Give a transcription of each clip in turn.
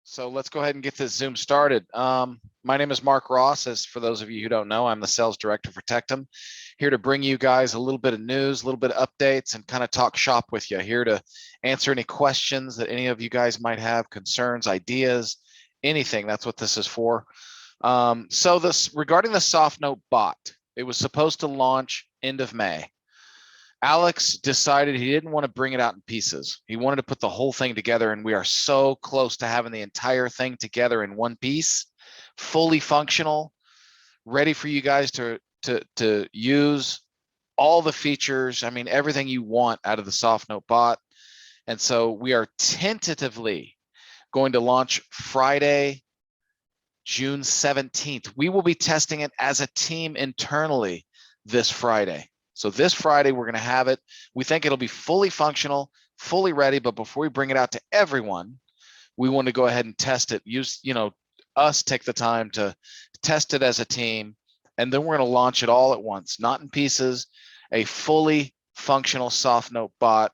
So let's go ahead and get this Zoom started. My name is Mark Ross. As for those of you who don't know, I'm the sales director for Tectum, here to bring you guys a little bit of news, a little bit of updates, and kind of talk shop with you. Here to answer any questions that any of you guys might have, concerns, ideas, anything. That's what this is for. So this regarding the Softnote bot, it was supposed to launch end of May. Alex decided he didn't want to bring it out in pieces. He wanted to put the whole thing together, and we are so close to having the entire thing together in one piece, fully functional, ready for you guys to use all the features. I mean, everything you want out of the Softnote bot. And so we are tentatively going to launch Friday, June 17th. We will be testing it as a team internally this Friday. So this Friday, we're going to have it. We think it'll be fully functional, fully ready. But before we bring it out to everyone, we want to go ahead and test it. Us take the time to test it as a team. And then we're going to launch it all at once, not in pieces, a fully functional Softnote bot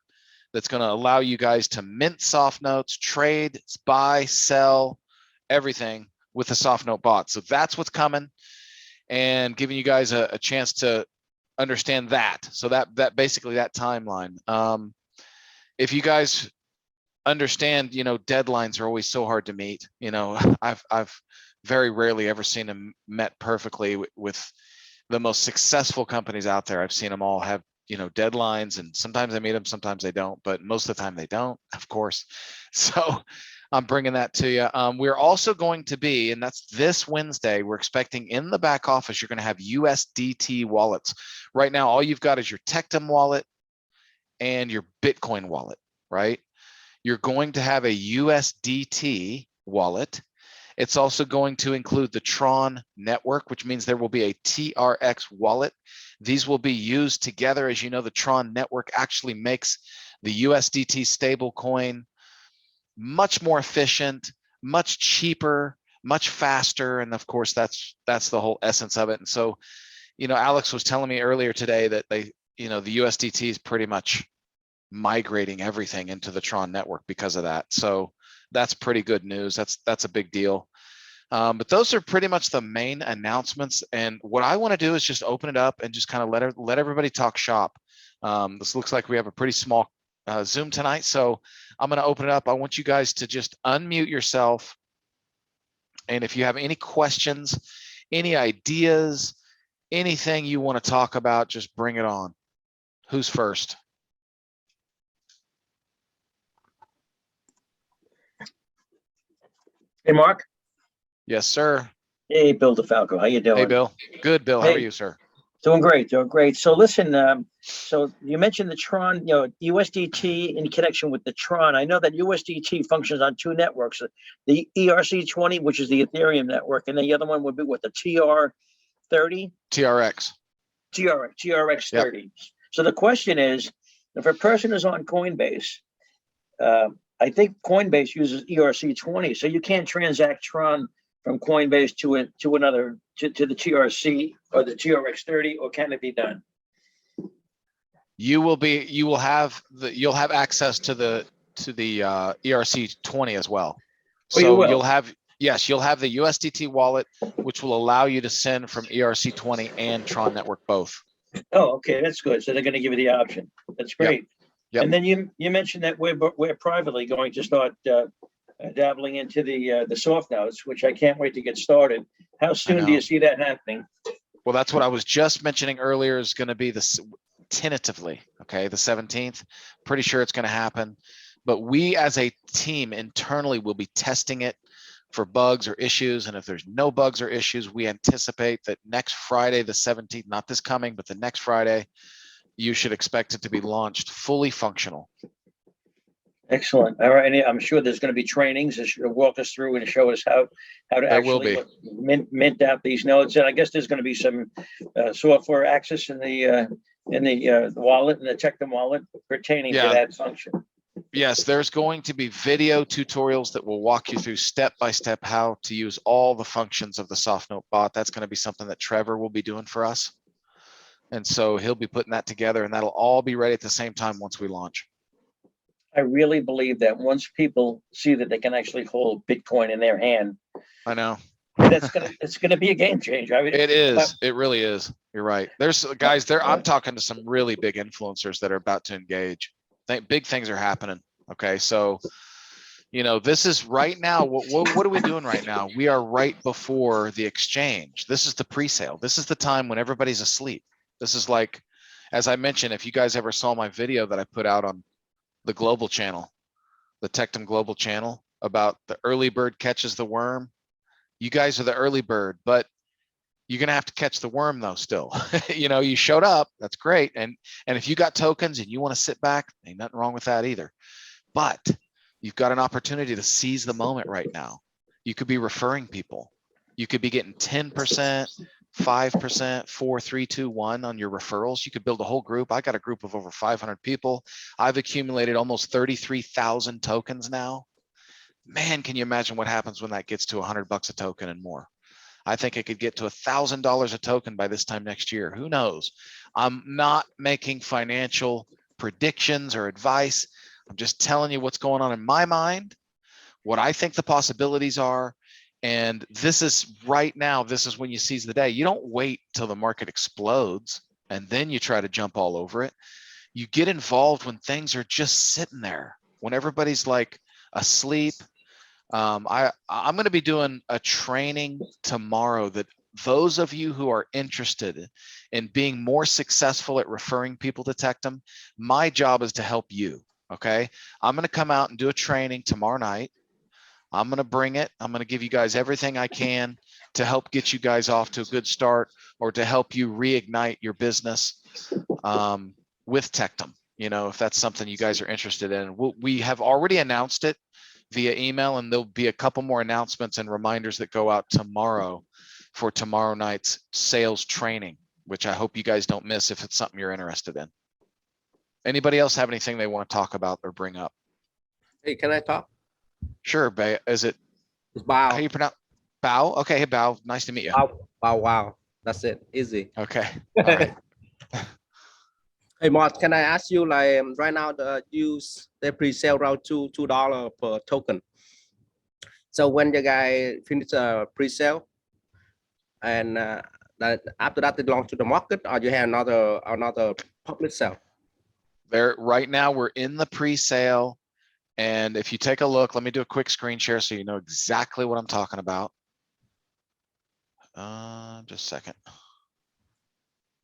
that's going to allow you guys to mint soft notes, trade, buy, sell, everything with the Softnote bot. So that's what's coming, and giving you guys a chance to understand that. So that basically that timeline. If you guys understand, deadlines are always so hard to meet. I've very rarely ever seen them met perfectly with the most successful companies out there. I've seen them all have, deadlines, and sometimes they meet them, sometimes they don't, but most of the time they don't, of course. So I'm bringing that to you. We're also going to be, and that's this Wednesday, we're expecting in the back office, you're going to have USDT wallets. Right now, all you've got is your Tectum wallet and your Bitcoin wallet, right? You're going to have a USDT wallet. It's also going to include the Tron network, which means there will be a TRX wallet. These will be used together. As you know, the Tron network actually makes the USDT stablecoin much more efficient, much cheaper, much faster. And of course, that's the whole essence of it. And so, Alex was telling me earlier today that the USDT is pretty much migrating everything into the Tron network because of that. So that's pretty good news. That's a big deal. But those are pretty much the main announcements. And what I want to do is just open it up and just kind of let everybody talk shop. This looks like we have a pretty small Zoom tonight. So I'm going to open it up. I want you guys to just unmute yourself. And if you have any questions, any ideas, anything you want to talk about, just bring it on. Who's first? Hey, Mark. Yes, sir. Hey, Bill DeFalco. How you doing? Hey, Bill. Good, Bill. How are you, sir? Doing great. So listen, so you mentioned the Tron, USDT in connection with the Tron. I know that USDT functions on two networks, the ERC20, which is the Ethereum network, and then the other one would be what, the TR30? TRX. TRX30. Yep. So the question is, if a person is on Coinbase, I think Coinbase uses ERC20, so you can't transact Tron from Coinbase to the TRC or the TRX30, or can it be done? You'll have access to the ERC20 as well. So you'll have the USDT wallet, which will allow you to send from ERC20 and Tron network both. Oh, okay, that's good. So they're going to give you the option. That's great. Yep. And then you mentioned that we're privately going to start dabbling into the soft notes, which I can't wait to get started. How soon do you see that happening? Well, that's what I was just mentioning earlier, is going to be tentatively, okay, the 17th. Pretty sure it's going to happen. But we as a team internally will be testing it for bugs or issues. And if there's no bugs or issues, we anticipate that next Friday, the 17th, not this coming, but the next Friday, you should expect it to be launched fully functional. Excellent. All right. And I'm sure there's going to be trainings that should walk us through and show us how to actually mint out these nodes. And I guess there's going to be some software access in the wallet, and the Tectum wallet, pertaining to that function. Yes, there's going to be video tutorials that will walk you through step by step how to use all the functions of the Softnote bot. That's going to be something that Trevor will be doing for us. And so he'll be putting that together, and that'll all be ready at the same time once we launch. I really believe that once people see that they can actually hold Bitcoin in their hand, I know. it's gonna be a game changer. I mean, It is. It really is. You're right. There's guys there. I'm talking to some really big influencers that are about to engage. Big things are happening. Okay. So, this is right now. What are we doing right now? We are right before the exchange. This is the pre-sale. This is the time when everybody's asleep. This is like, as I mentioned, if you guys ever saw my video that I put out on the global channel, the Tectum global channel, about the early bird catches the worm. You guys are the early bird, but you're going to have to catch the worm though still. You showed up, that's great. And if you got tokens and you want to sit back, ain't nothing wrong with that either. But you've got an opportunity to seize the moment right now. You could be referring people. You could be getting 10%, 5%, 4, 3, 2, 1 on your referrals. You could build a whole group. I got a group of over 500 people. I've accumulated almost 33,000 tokens now. Man, can you imagine what happens when that gets to $100 a token and more? I think it could get to $1,000 a token by this time next year. Who knows? I'm not making financial predictions or advice. I'm just telling you what's going on in my mind, what I think the possibilities are. And this is right now, this is when you seize the day. You don't wait till the market explodes and then you try to jump all over it. You get involved when things are just sitting there, when everybody's like asleep. I'm going to be doing a training tomorrow that those of you who are interested in being more successful at referring people to Tectum, my job is to help you. Okay. I'm going to come out and do a training tomorrow night. I'm going to bring it. I'm going to give you guys everything I can to help get you guys off to a good start or to help you reignite your business with Tectum. If that's something you guys are interested in. We have already announced it via email, and there'll be a couple more announcements and reminders that go out tomorrow for tomorrow night's sales training, which I hope you guys don't miss if it's something you're interested in. Anybody else have anything they want to talk about or bring up? Hey, can I talk? Sure. Is it It's Bao. how you pronounce Bao? Okay. Hey, Bao. Nice to meet you. Wow. That's it. Easy. Okay. All right. Hey, Mart, can I ask you, like, right now they pre-sale around $2 per token. So when the guy finish pre-sale, and after that they belong to the market, or you have another public sale? There right now we're in the pre-sale, and if you take a look, let me do a quick screen share so you know exactly what I'm talking about. Just a second.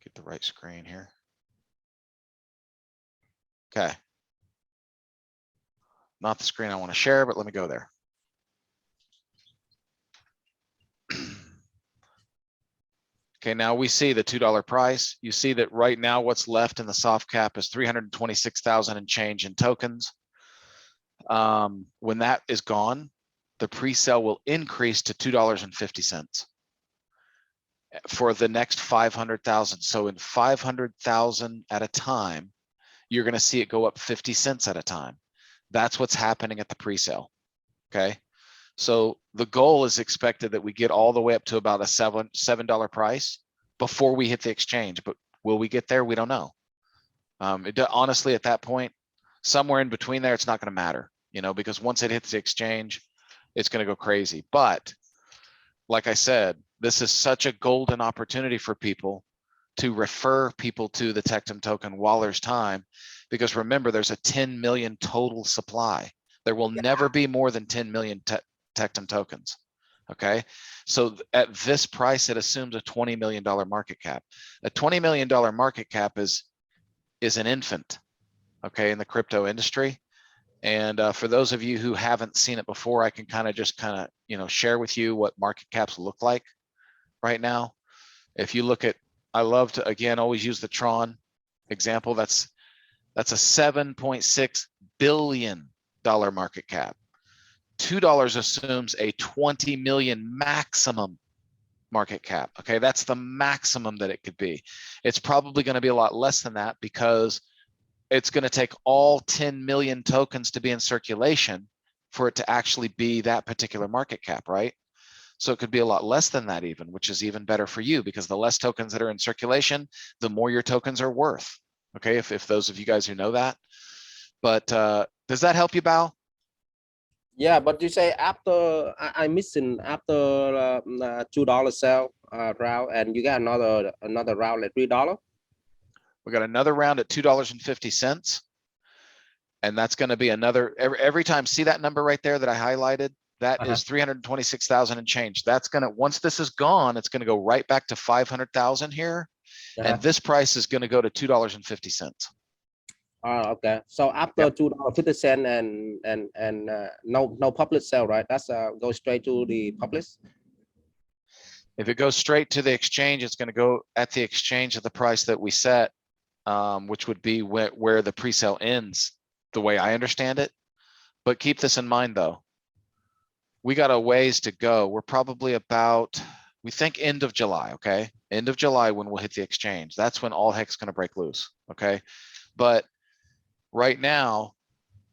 Get the right screen here. Okay. Not the screen I want to share, but let me go there. Okay, now we see the $2 price. You see that right now what's left in the soft cap is 326,000 and change in tokens. When that is gone, the pre-sale will increase to $2.50 for the next 500,000. So in 500,000 at a time, you're going to see it go up 50 cents at a time. That's what's happening at the pre-sale. Okay. So the goal is expected that we get all the way up to about a $7 price before we hit the exchange, but will we get there? We don't know. Honestly, at that point, somewhere in between there, it's not going to matter, because once it hits the exchange, it's going to go crazy. But like I said, this is such a golden opportunity for people to refer people to the Tectum token while there's time, because remember, there's a 10 million total supply. There will never be more than 10 million Tectum tokens. Okay. So at this price, it assumes a $20 million market cap. A $20 million market cap is an infant, okay, in the crypto industry. And for those of you who haven't seen it before, I can kind of share with you what market caps look like right now. If you look at, I love to, again, always use the Tron example. That's a $7.6 billion market cap. $2 assumes a 20 million maximum market cap. Okay, that's the maximum that it could be. It's probably going to be a lot less than that because it's going to take all 10 million tokens to be in circulation for it to actually be that particular market cap, right? So it could be a lot less than that even, which is even better for you because the less tokens that are in circulation, the more your tokens are worth. Okay, if those of you guys who know that. But Does that help you, Bao? Yeah, but you say after I missing after $2 sale round, and you got another round at $3. We got another round at $2.50. And that's going to be another every time. See that number right there that I highlighted? That is 326,000 and change. That's going to, once this is gone, it's going to go right back to 500,000 here. And this price is going to go to $2.50. Okay. So after $2.50 and no public sale, right? That's go straight to the public. If it goes straight to the exchange, it's going to go at the exchange at the price that we set, which would be where the pre-sale ends, the way I understand it. But keep this in mind, though. We got a ways to go. We're probably about, we think end of July, okay? End of July when we'll hit the exchange. That's when all heck's going to break loose, okay? But right now,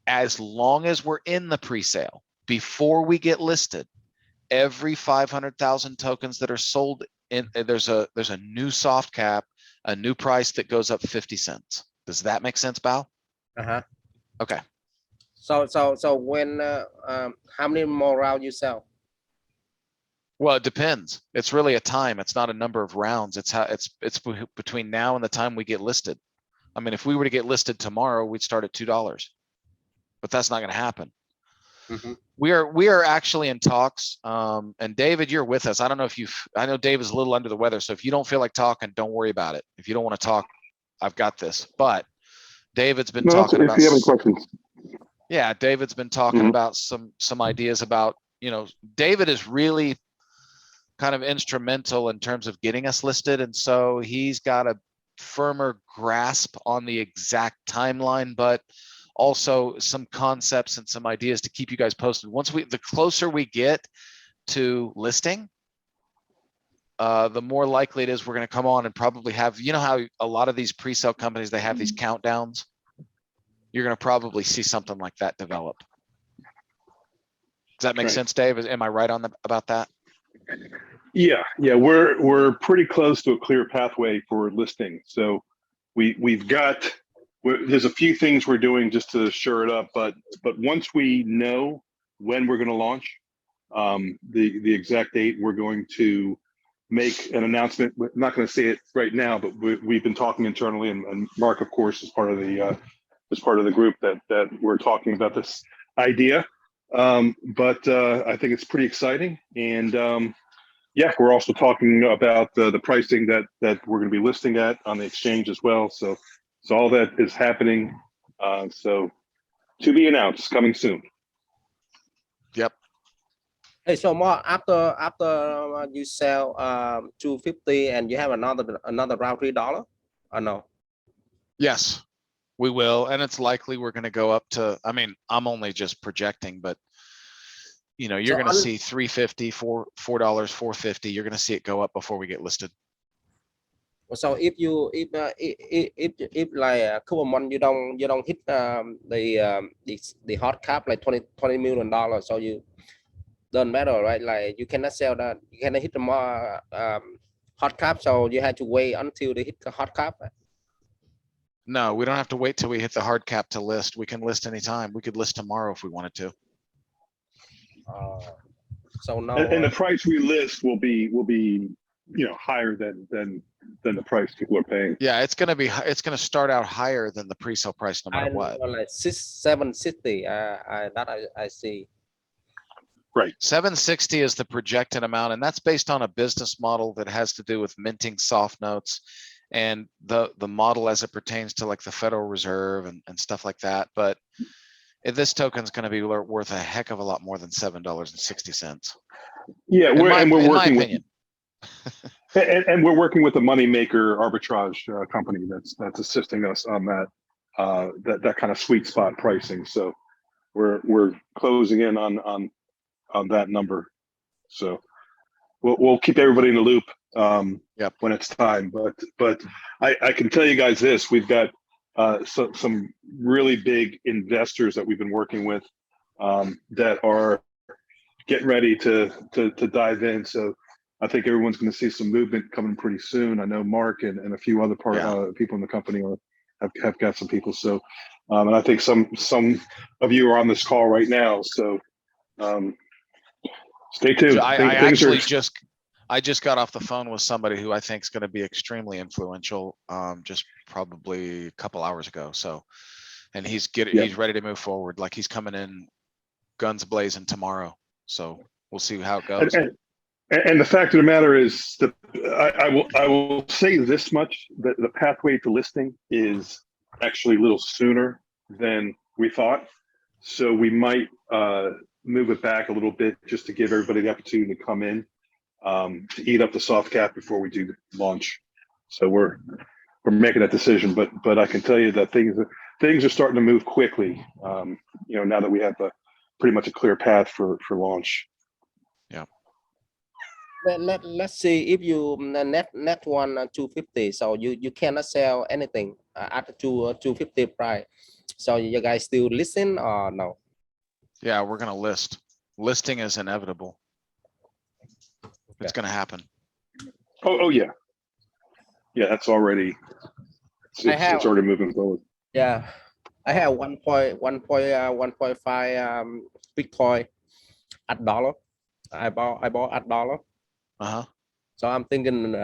as long as we're in the pre-sale, before we get listed, every 500,000 tokens that are sold in, there's a new soft cap, a new price that goes up 50 cents. Does that make sense, Bao? Okay. So when how many more rounds you sell? Well, it depends. It's really a time. It's not a number of rounds. It's how it's between now and the time we get listed. I mean, if we were to get listed tomorrow, we'd start at $2, but that's not going to happen. We are actually in talks. And David, you're with us. I don't know if I know David's a little under the weather. So if you don't feel like talking, don't worry about it. If you don't want to talk, I've got this. But David's been talking about. If you have any questions. Yeah, David's been talking about some ideas about, David is really kind of instrumental in terms of getting us listed. And so he's got a firmer grasp on the exact timeline, but also some concepts and some ideas to keep you guys posted. The closer we get to listing, the more likely it is we're going to come on and probably have, how a lot of these pre-sale companies, they have these countdowns. You're going to probably see something like that develop. Does that make sense, Dave? Am I right about that? Yeah, we're pretty close to a clear pathway for listing. So there's a few things we're doing just to shore it up, but once we know when we're going to launch, the exact date, we're going to make an announcement. We're not going to say it right now, but we've been talking internally, and Mark, of course, is part of the group that we're talking about this idea. But I think it's pretty exciting, and we're also talking about the pricing that we're going to be listing at on the exchange as well. So all that is happening. So to be announced, coming soon. Yep. Hey, so Mark, after you sell $2.50 and you have another round $3, or no? Yes, we will, and it's likely we're going to go up to. I mean, I'm only just projecting, but you're going to see $3.50, $4, $4.50. You're going to see it go up before we get listed. So if like a couple months you don't hit the hard cap like $20 million, so you doesn't matter, right? Like you cannot sell that, you cannot hit the more hard cap, so you had to wait until they hit the hard cap. No, we don't have to wait till we hit the hard cap to list. We can list anytime. We could list tomorrow if we wanted to. So now, and the price we list will be higher than the price people are paying. Yeah, it's going to start out higher than the pre-sale price no matter what. Like $760. I see. Right. 760 is the projected amount, and that's based on a business model that has to do with minting soft notes and the model as it pertains to like the Federal Reserve and stuff like that. But this token is going to be worth a heck of a lot more than $7.60. Yeah, we're working with and we're working with a moneymaker arbitrage company that's assisting us on that kind of sweet spot pricing. So we're closing in on that number. So we'll keep everybody in the loop when it's time. But I can tell you guys this: we've got some really big investors that we've been working with that are getting ready to dive in. So I think everyone's going to see some movement coming pretty soon. I know Mark and a few other people in the company have got some people. So And I think some of you are on this call right now. So stay tuned. I just got off the phone with somebody who I think is going to be extremely influential, just probably a couple hours ago. So, and he's ready to move forward. Like he's coming in guns blazing tomorrow. So we'll see how it goes. And the fact of the matter is that I will say this much, that the pathway to listing is actually a little sooner than we thought. So we might move it back a little bit just to give everybody the opportunity to come in, to eat up the soft cap before we do launch. So we're making that decision, but I can tell you that things are starting to move quickly. Now that we have pretty much a clear path for launch. Yeah. Let's see if you net one 250, so you cannot sell anything at 250 price. So you guys still listen or no? Yeah, we're gonna list. Listing is inevitable. It's gonna happen. Oh yeah. Yeah, that's already. It's already moving forward. Yeah, I have 1.5 Bitcoin at dollar. I bought at dollar. So I'm thinking.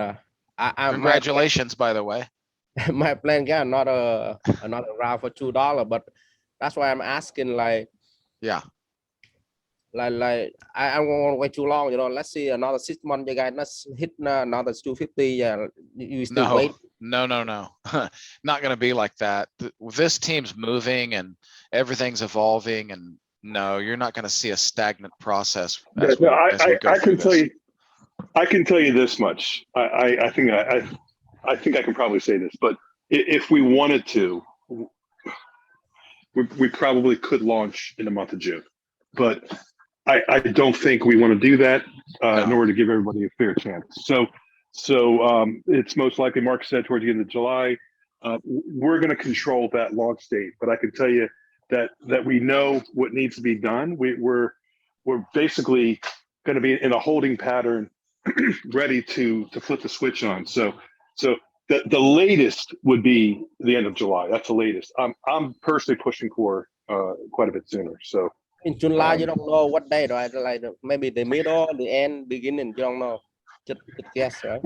Congratulations, by the way. My plan, yeah, not another round for $2, but that's why I'm asking. Like, yeah, like I won't want to wait too long. Let's see another 6 months. You guys not hit another 250. Yeah, you still wait. No. Not gonna be like that. This team's moving and everything's evolving, and no, you're not gonna see a stagnant process. I can tell you this much. I think I can probably say this, but if we wanted to, we probably could launch in the month of June. But I don't think we want to do that in order to give everybody a fair chance. So it's most likely, Mark said, towards the end of July. We're going to control that launch date, but I can tell you that we know what needs to be done. We're basically going to be in a holding pattern, ready to flip the switch on. So the latest would be the end of July. That's the latest. I'm personally pushing for quite a bit sooner. So in July, you don't know what day, right? Like maybe the middle, the end, beginning. You don't know. Just guess, right?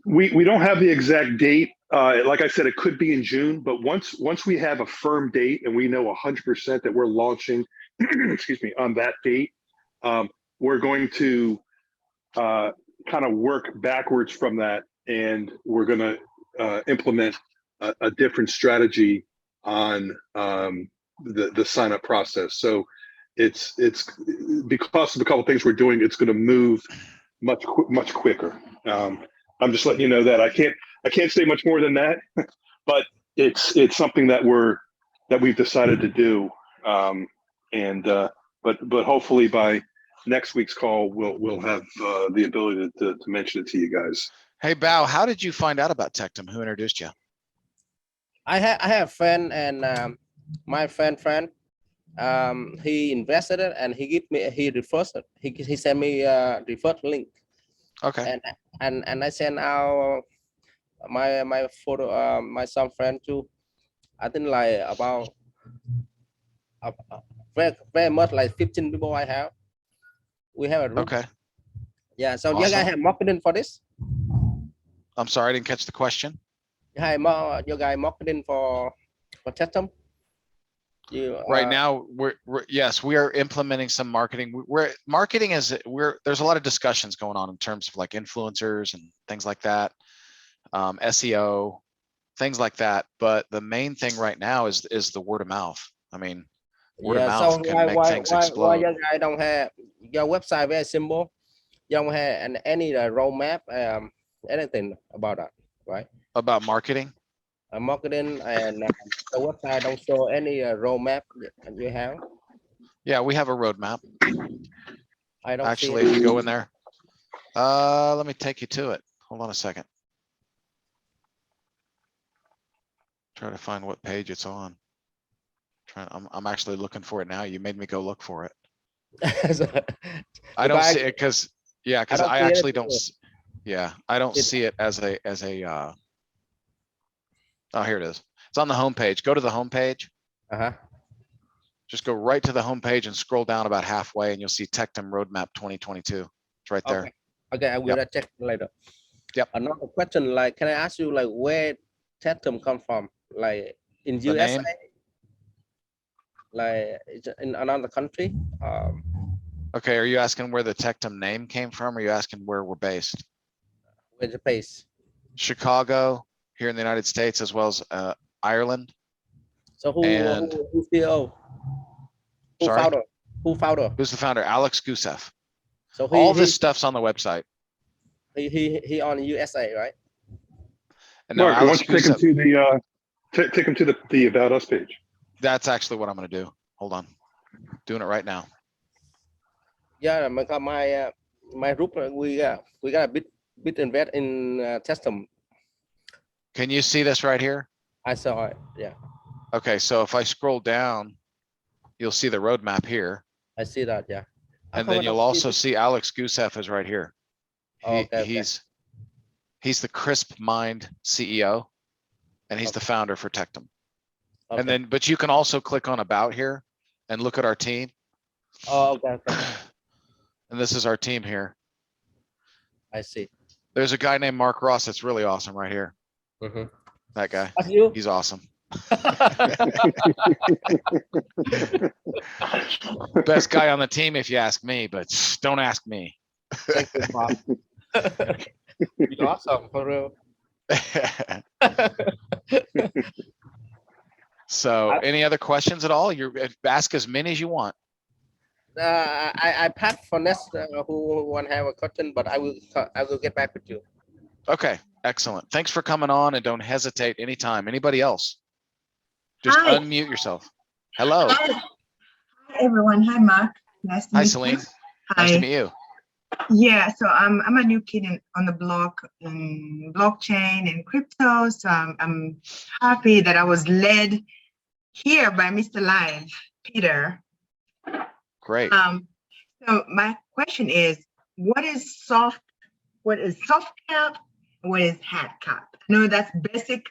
We don't have the exact date. Like I said, it could be in June, but once we have a firm date and we know 100% that we're launching, excuse me, on that date, we're going to kind of work backwards from that, and we're going to implement a different strategy on the sign up process. So it's because of a couple of things we're doing, it's going to move much quicker. I'm just letting you know that I can't say much more than that, but it's something that we've decided to do, but hopefully by next week's call we'll have the ability to mention it to you guys. Hey Bao, how did you find out about Tectum? Who introduced you? I have a friend, and my friend he invested it, and he referred it. He sent me referred link. Okay. And I sent out my photo, my some friend too. I think like about very much like 15 people I have. We have a room. Okay. Yeah. So awesome. You guys have marketing for this? I'm sorry, I didn't catch the question. Hi, you guys marketing for Tectum? Right now, we are implementing some marketing. There's a lot of discussions going on in terms of like influencers and things like that, SEO, things like that. But the main thing right now is the word of mouth. I mean, word of mouth can make things explode. Why you guys don't have your website very simple? You don't have any roadmap, anything about that, right? About marketing? Marketing and the website don't show any roadmap you have. Yeah, we have a roadmap. I don't actually. If you go in there, let me take you to it. Hold on a second. Try to find what page it's on. I'm actually looking for it now. You made me go look for it. I don't see it because I actually don't. Yeah, I don't see it as a. Oh, here it is. It's on the home page. Go to the home page. Just go right to the homepage and scroll down about halfway, and you'll see Tectum Roadmap 2022. It's right there. Okay, I will check later. Yep. Another question, like, can I ask you, like, where Tectum come from? Like in The USA, name? like it's in another country? Okay, are you asking where the Tectum name came from? Or are you asking where we're based? Where's the base? Chicago, here in the United States, as well as Ireland. So who CEO? Who Sorry? founder? Who founder? Who's the founder? Alex Gusev. So All this stuff's on the website. He on USA, right? And now Mark, why Alex don't you take him Gusev, to take him to the About Us page? that's actually what I'm going to do. Hold on. Doing it right now. Yeah, my group, we got a bit invest in Tectum. Can you see this right here? I saw it. Yeah, Okay, so if I scroll down, you'll see the roadmap here. I see that. Yeah. And then you'll also see Alex Gusev is right here. He's the Crisp Mind CEO, and he's the founder for Tectum. Okay. And then, but you can also click on About here and look at our team. Oh, okay. And this is our team here. I see. There's a guy named Mark Ross that's really awesome right here. That guy. That's you? He's awesome. Best guy on the team, if you ask me, but don't ask me. Thank you, Bob. You're awesome, for real. So, any other questions at all? You ask as many as you want. I passed for next who want to have a question, but I will get back with you. Okay, excellent. Thanks for coming on, and don't hesitate anytime. Anybody else? Just Hi. unmute yourself. Hello. Hi everyone. Hi Mark. Nice to meet Hi, you. Celine. Hi. Nice to meet you. Yeah, so I'm a new kid on the block in blockchain and crypto. So I'm happy that I was led here by Mr. Live, Peter. Great. So my question is, what is soft cap? What is hard cap? I know that's basic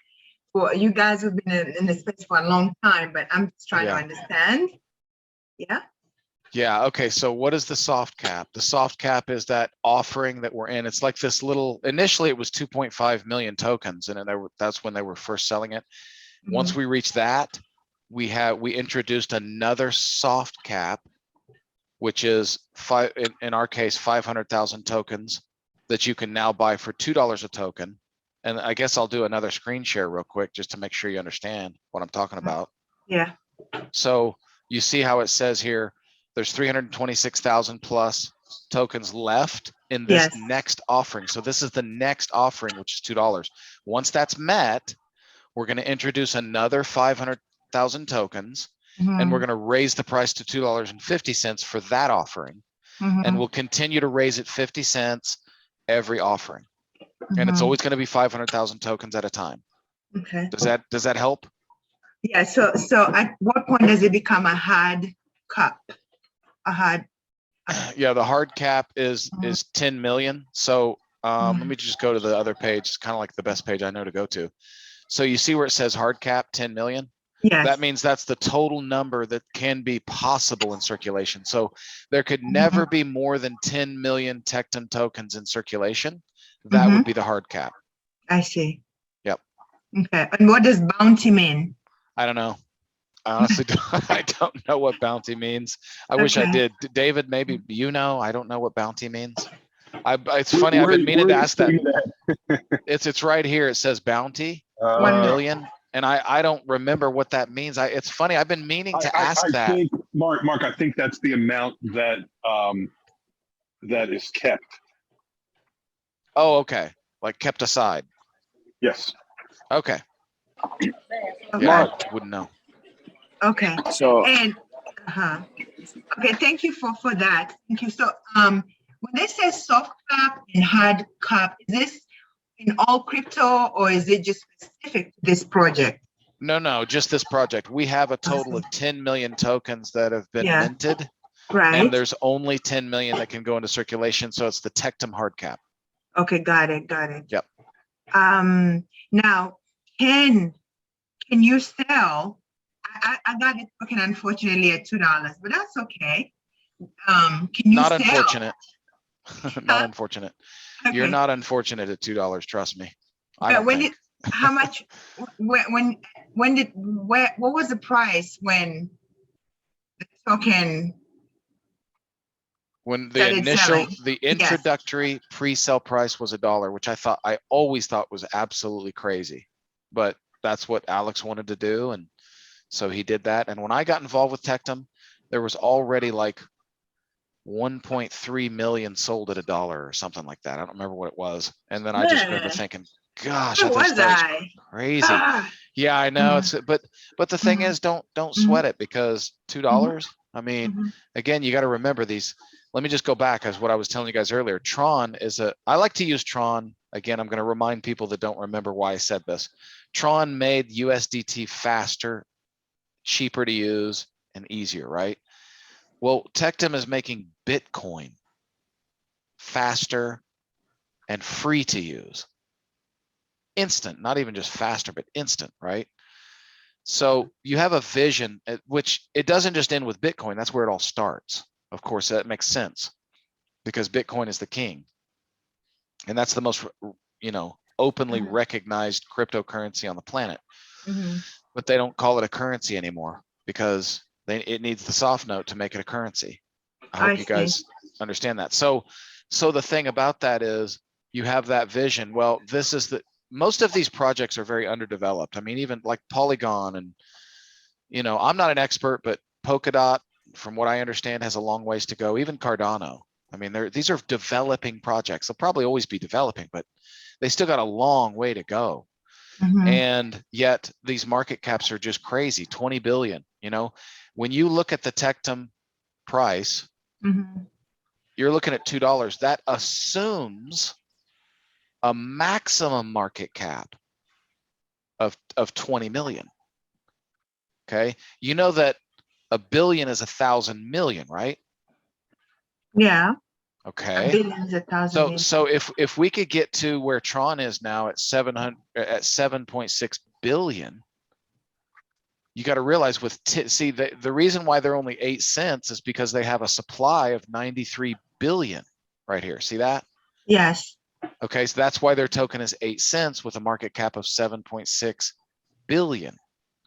for you guys who've been in the space for a long time, but I'm just trying to understand. Yeah. Yeah. Okay. So what is the soft cap? The soft cap is that offering that we're in. It's like this little, initially it was 2.5 million tokens, and that's when they were first selling it. Once we reached that, we introduced another soft cap, which is in our case, 500,000 tokens that you can now buy for $2 a token. And I guess I'll do another screen share real quick just to make sure you understand what I'm talking about. Yeah. So you see how it says here, there's 326,000 plus tokens left in this next offering. So this is the next offering, which is $2. Once that's met, we're going to introduce another 500,000 tokens, and we're going to raise the price to $2.50 for that offering. And we'll continue to raise it 50 cents every offering. And it's always going to be 500,000 tokens at a time. Okay. Does that help? Yeah. So at what point does it become a hard cap? Yeah, the hard cap is 10 million. So let me just go to the other page. It's kind of like the best page I know to go to. So you see where it says hard cap 10 million? Yes. That means that's the total number that can be possible in circulation. So there could never be more than 10 million Tectum tokens in circulation. That would be the hard cap. I see. Yep. Okay. And what does bounty mean? I don't know. I honestly I don't know what bounty means. I wish I did. David, maybe you know. I don't know what bounty means. It's funny. I've been meaning to ask that. It's right here. It says bounty 1 million, and I don't remember what that means. It's funny. I've been meaning to ask that. I think, Mark, I think that's the amount that that is kept. Oh, okay. Like kept aside. Yes. Okay. Okay. Mark wouldn't know. Okay. So And okay, thank you for that. Thank you. So when they say soft cap and hard cap, is this in all crypto or is it just specific to this project? No, just this project. We have a total of 10 million tokens that have been minted. Right. And there's only 10 million that can go into circulation. So it's the Tectum hard cap. Okay, got it. Yep. Now, can you sell I got it looking unfortunately at $2, but that's okay. Can you Not sell? unfortunate. Not unfortunate. You're Okay. not unfortunate at $2. Trust me. I But don't when think. did, how much, what was the price when the token When the started initial, selling? the Yes. introductory pre-sale price was $1, which I always thought was absolutely crazy, but that's what Alex wanted to do. And so he did that. And when I got involved with Tectum, there was already like 1.3 million sold at $1 or something like that. I don't remember what it was. And then I just remember Yeah. thinking, gosh, I Where thought was that was I? crazy. Ah. Yeah, I know it's, but the thing Mhm. is, don't sweat it, because $2, I mean, Mhm. again, you got to remember these. Let me just go back as what I was telling you guys earlier. Tron is I like to use Tron. Again, I'm going to remind people that don't remember why I said this. Tron made USDT faster, cheaper to use, and easier, right? Well, Tectum is making Bitcoin faster and free to use. Instant, not even just faster, but instant, right? So you have a vision, which it doesn't just end with Bitcoin. That's where it all starts. Of course, that makes sense because Bitcoin is the king. And that's the most, openly recognized cryptocurrency on the planet. Mhm. But they don't call it a currency anymore because it needs the soft note to make it a currency. I hope you guys understand that. So the thing about that is you have that vision. Well, most of these projects are very underdeveloped. I mean, even like Polygon and, I'm not an expert, but Polkadot, from what I understand, has a long ways to go. Even Cardano. I mean, these are developing projects. They'll probably always be developing, but they still got a long way to go. Mhm. And yet these market caps are just crazy. 20 billion. When you look at the Tectum price, Mhm. you're looking at $2. That assumes a maximum market cap of 20 million. Okay. You know that a billion is 1,000 million, right? Yeah. A Okay. billion is 1,000 million. So if we could get to where Tron is now at 7.6 billion, you got to realize the reason why they're only 8 cents is because they have a supply of 93 billion right here. See that? Yes. Okay, so that's why their token is 8 cents with a market cap of 7.6 billion.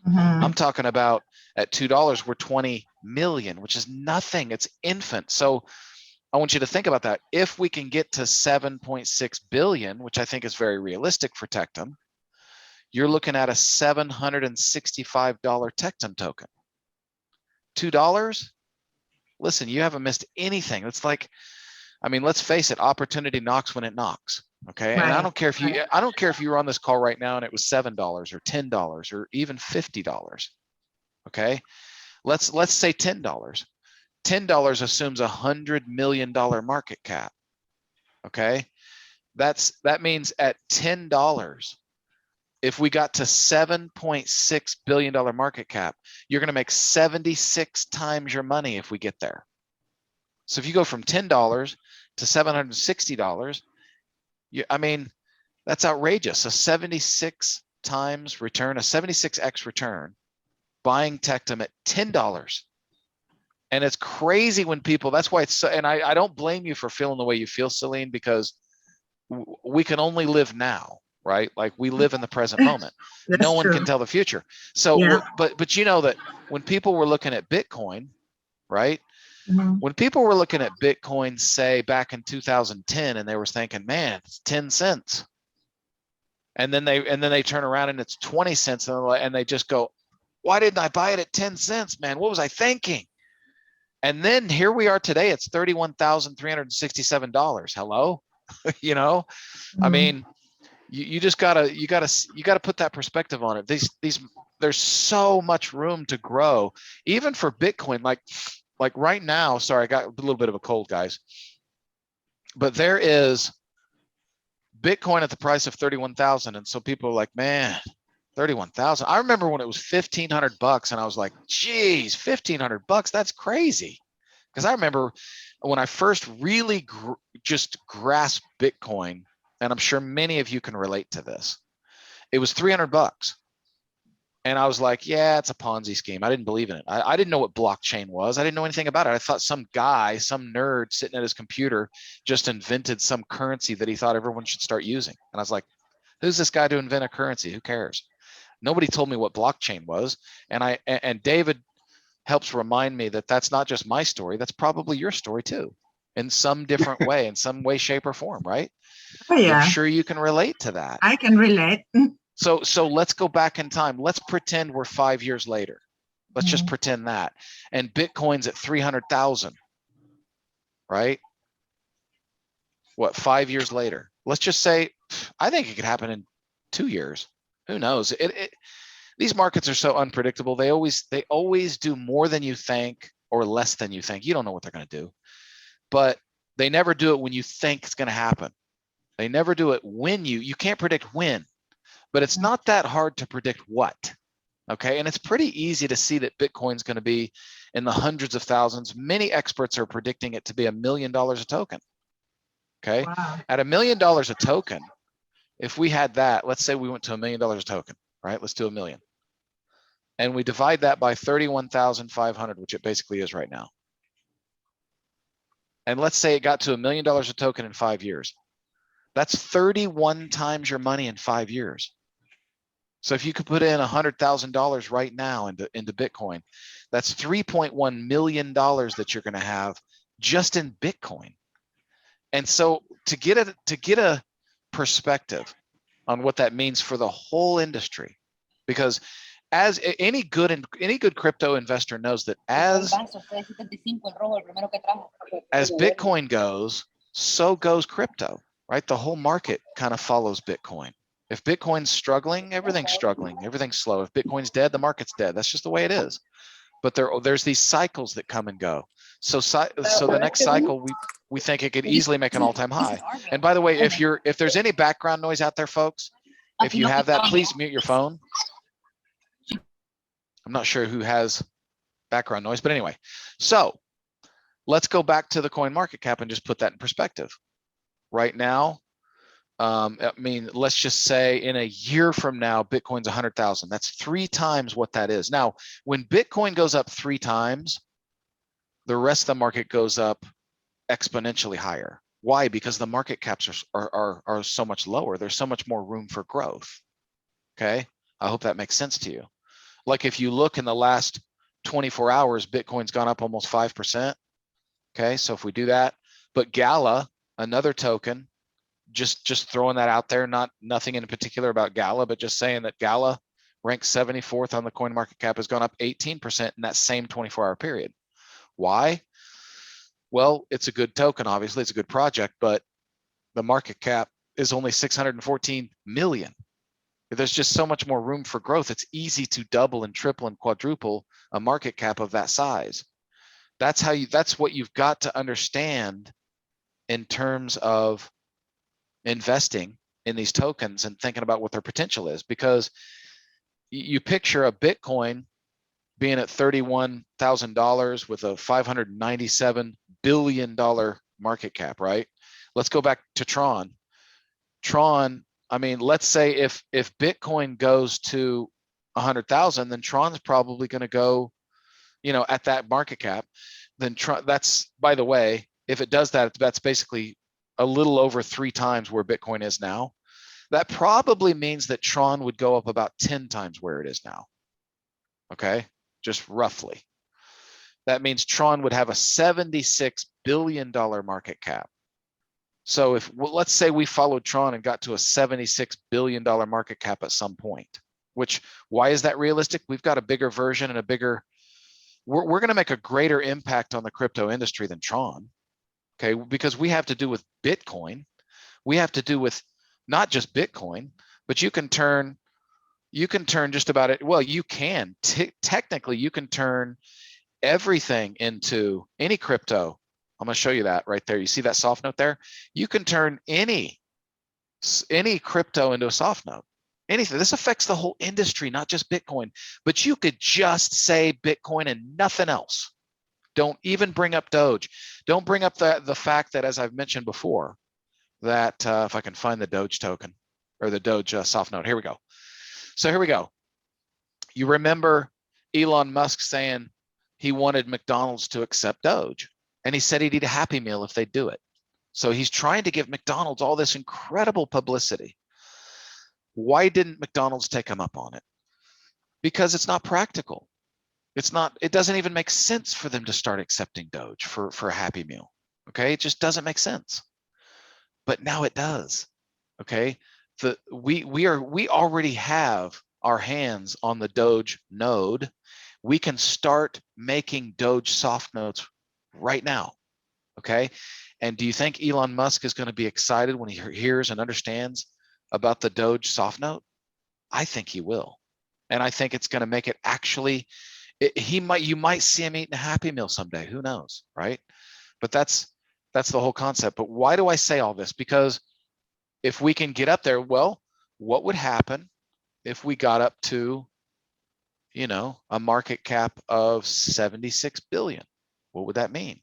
Mhm. I'm talking about at $2, we're 20 million, which is nothing. It's infant. So I want you to think about that. If we can get to 7.6 billion, which I think is very realistic for Tectum, you're looking at a $765 Tectum token. $2? Listen, you haven't missed anything. It's like, I mean, let's face it, opportunity knocks when it knocks. Okay. And I don't care if you were on this call right now and it was $7 or $10 or even $50. Okay. Let's say $10. $10 assumes $100 million market cap. Okay. That means at $10, if we got to $7.6 billion market cap, you're going to make 76 times your money if we get there. So if you go from $10 to $760, I mean, that's outrageous. A 76 times return, a 76x return, buying Tectum at $10. And it's crazy when people, that's why it's so, and I don't blame you for feeling the way you feel, Celine, because we can only live now, right? Like we live in the present moment. No one can tell the future. So, but you know that when people were looking at Bitcoin, right? Mhm. When people were looking at Bitcoin, say back in 2010, and they were thinking, man, it's 10 cents. And then they turn around and it's 20 cents and they just go, why didn't I buy it at 10 cents, man? What was I thinking? And then here we are today, it's $31,367. Hello. I mean, you just gotta put that perspective on it. There's so much room to grow, even for Bitcoin. Like right now, sorry, I got a little bit of a cold, guys, but there is Bitcoin at the price of 31,000. And so people are like, man, 31,000. I remember when it was $1,500 and I was like, geez, $1,500. That's crazy. Because I remember when I first really just grasped Bitcoin, and I'm sure many of you can relate to this. It was $300. And I was like, yeah, it's a Ponzi scheme. I didn't believe in it. I didn't know what blockchain was. I didn't know anything about it. I thought some guy, some nerd sitting at his computer just invented some currency that he thought everyone should start using. And I was like, who's this guy to invent a currency? Who cares? Nobody told me what blockchain was. And David helps remind me that that's not just my story. That's probably your story too, in some different way, in some way, shape, or form, right? Oh, I'm yeah, sure you can relate to that. I can relate. So let's go back in time. Let's pretend we're 5 years later. Let's just pretend that. And Bitcoin's at 300,000, right? What, 5 years later? Let's just say, I think it could happen in 2 years. Who knows? These markets are so unpredictable. They always do more than you think or less than you think. You don't know what they're going to do, but they never do it when you think it's going to happen. They never do it when you can't predict when, but it's not that hard to predict what. Okay. And it's pretty easy to see that Bitcoin's going to be in the hundreds of thousands. Many experts are predicting it to be $1 million a token. Okay. Wow. At $1 million a token, if we had that, let's say we went to $1 million a token, right? Let's do 1 million. And we divide that by 31,500, which it basically is right now. And let's say it got to $1 million a token in 5 years. That's 31 times your money in 5 years. So if you could put in $100,000 right now into Bitcoin, that's $3.1 million that you're going to have just in Bitcoin. And so to get a perspective on what that means for the whole industry, because as any good crypto investor knows that as Bitcoin goes, so goes crypto, right? The whole market kind of follows Bitcoin. If Bitcoin's struggling, everything's struggling, everything's slow. If Bitcoin's dead, the market's dead. That's just the way it is. But there's these cycles that come and go. So the next cycle, we think it could easily make an all-time high. And by the way, if there's any background noise out there, folks, if you have that, please mute your phone. I'm not sure who has background noise, but anyway. So let's go back to the coin market cap and just put that in perspective. Right now, I mean, let's just say in a year from now, Bitcoin's 100,000. That's 3 times what that is. Now, when Bitcoin goes up 3 times, the rest of the market goes up exponentially higher. Why? Because the market caps are so much lower. There's so much more room for growth. Okay. I hope that makes sense to you. Like if you look in the last 24 hours, Bitcoin's gone up almost 5%. Okay. So if we do that, but Gala, another token, just throwing that out there, nothing in particular about Gala, but just saying that Gala ranks 74th on the coin market cap, has gone up 18% in that same 24-hour period. Why? Well, it's a good token, obviously, it's a good project, but the market cap is only 614 million. There's just so much more room for growth. It's easy to double and triple and quadruple a market cap of that size. That's what you've got to understand in terms of investing in these tokens and thinking about what their potential is, because you picture a Bitcoin being at $31,000 with a $597 billion market cap, right? Let's go back to Tron. I mean, let's say if Bitcoin goes to 100,000, then Tron's probably going to go, at that market cap. Then Tron, that's, by the way, if it does that, that's basically a little over 3 times where Bitcoin is now. That probably means that Tron would go up about 10 times where it is now. Okay, just roughly. That means Tron would have a $76 billion market cap. So let's say we followed Tron and got to a $76 billion market cap at some point, why is that realistic? We've got a bigger version and we're going to make a greater impact on the crypto industry than Tron. Okay, because we have to do with Bitcoin. We have to do with not just Bitcoin, but you can turn just about it. Well, you can technically you can turn everything into any crypto. I'm going to show you that right there. You see that soft note there? You can turn any crypto into a soft note. Anything. This affects the whole industry, not just Bitcoin. But you could just say Bitcoin and nothing else. Don't even bring up Doge. Don't bring up the fact that, as I've mentioned before, that if I can find the Doge token or the Doge soft note, here we go. So here we go. You remember Elon Musk saying he wanted McDonald's to accept Doge, and he said he'd eat a Happy Meal if they do it. So he's trying to give McDonald's all this incredible publicity. Why didn't McDonald's take him up on it? Because it's not practical. It doesn't even make sense for them to start accepting Doge for a Happy Meal. Okay, it just doesn't make sense. But now it does. Okay, we already have our hands on the Doge node. We can start making Doge soft notes right now. Okay, and do you think Elon Musk is going to be excited when he hears and understands about the Doge soft note? I think he will, and I think it's going to make it actually. You might see him eating a Happy Meal someday. Who knows, right? But that's the whole concept. But why do I say all this? Because if we can get up there, well, what would happen if we got up to, you know, a market cap of 76 billion? What would that mean?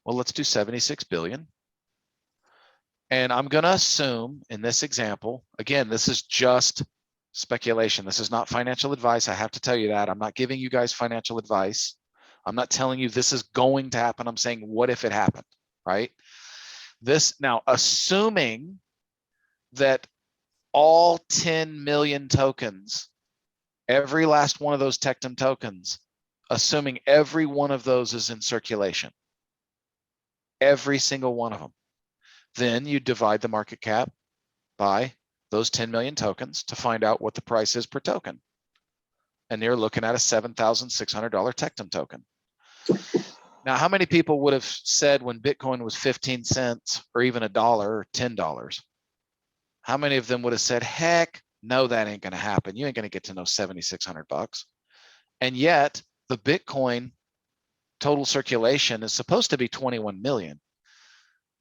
Well, let's do 76 billion. And I'm going to assume in this example, again, this is just speculation. This is not financial advice. I have to tell you that. I'm not giving you guys financial advice. I'm not telling you this is going to happen. I'm saying, what if it happened, right? This now, assuming that all 10 million tokens, every last one of those Tectum tokens, assuming every one of those is in circulation, every single one of them, then you divide the market cap by those 10 million tokens to find out what the price is per token. And you're looking at a $7,600 Tectum token. Now, how many people would have said when Bitcoin was 15 cents or even $1 or $10? How many of them would have said, heck, no, that ain't going to happen. You ain't going to get to no 7,600 bucks. And yet the Bitcoin total circulation is supposed to be 21 million.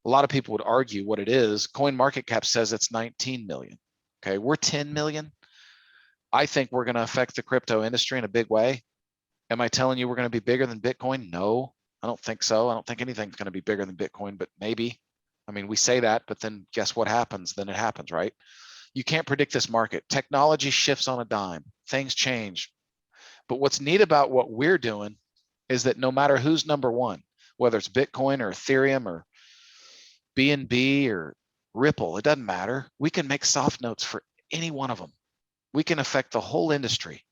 A lot of people would argue what it is. CoinMarketCap says it's 19 million. Okay, we're 10 million. I think we're going to affect the crypto industry in a big way. Am I telling you we're going to be bigger than Bitcoin? No, I don't think so. I don't think anything's going to be bigger than Bitcoin, but maybe. I mean, we say that, but then guess what happens? Then it happens, right? You can't predict this market. Technology shifts on a dime. Things change. But what's neat about what we're doing is that no matter who's number one, whether it's Bitcoin or Ethereum or BNB or Ripple, it doesn't matter. We can make soft notes for any one of them. We can affect the whole industry,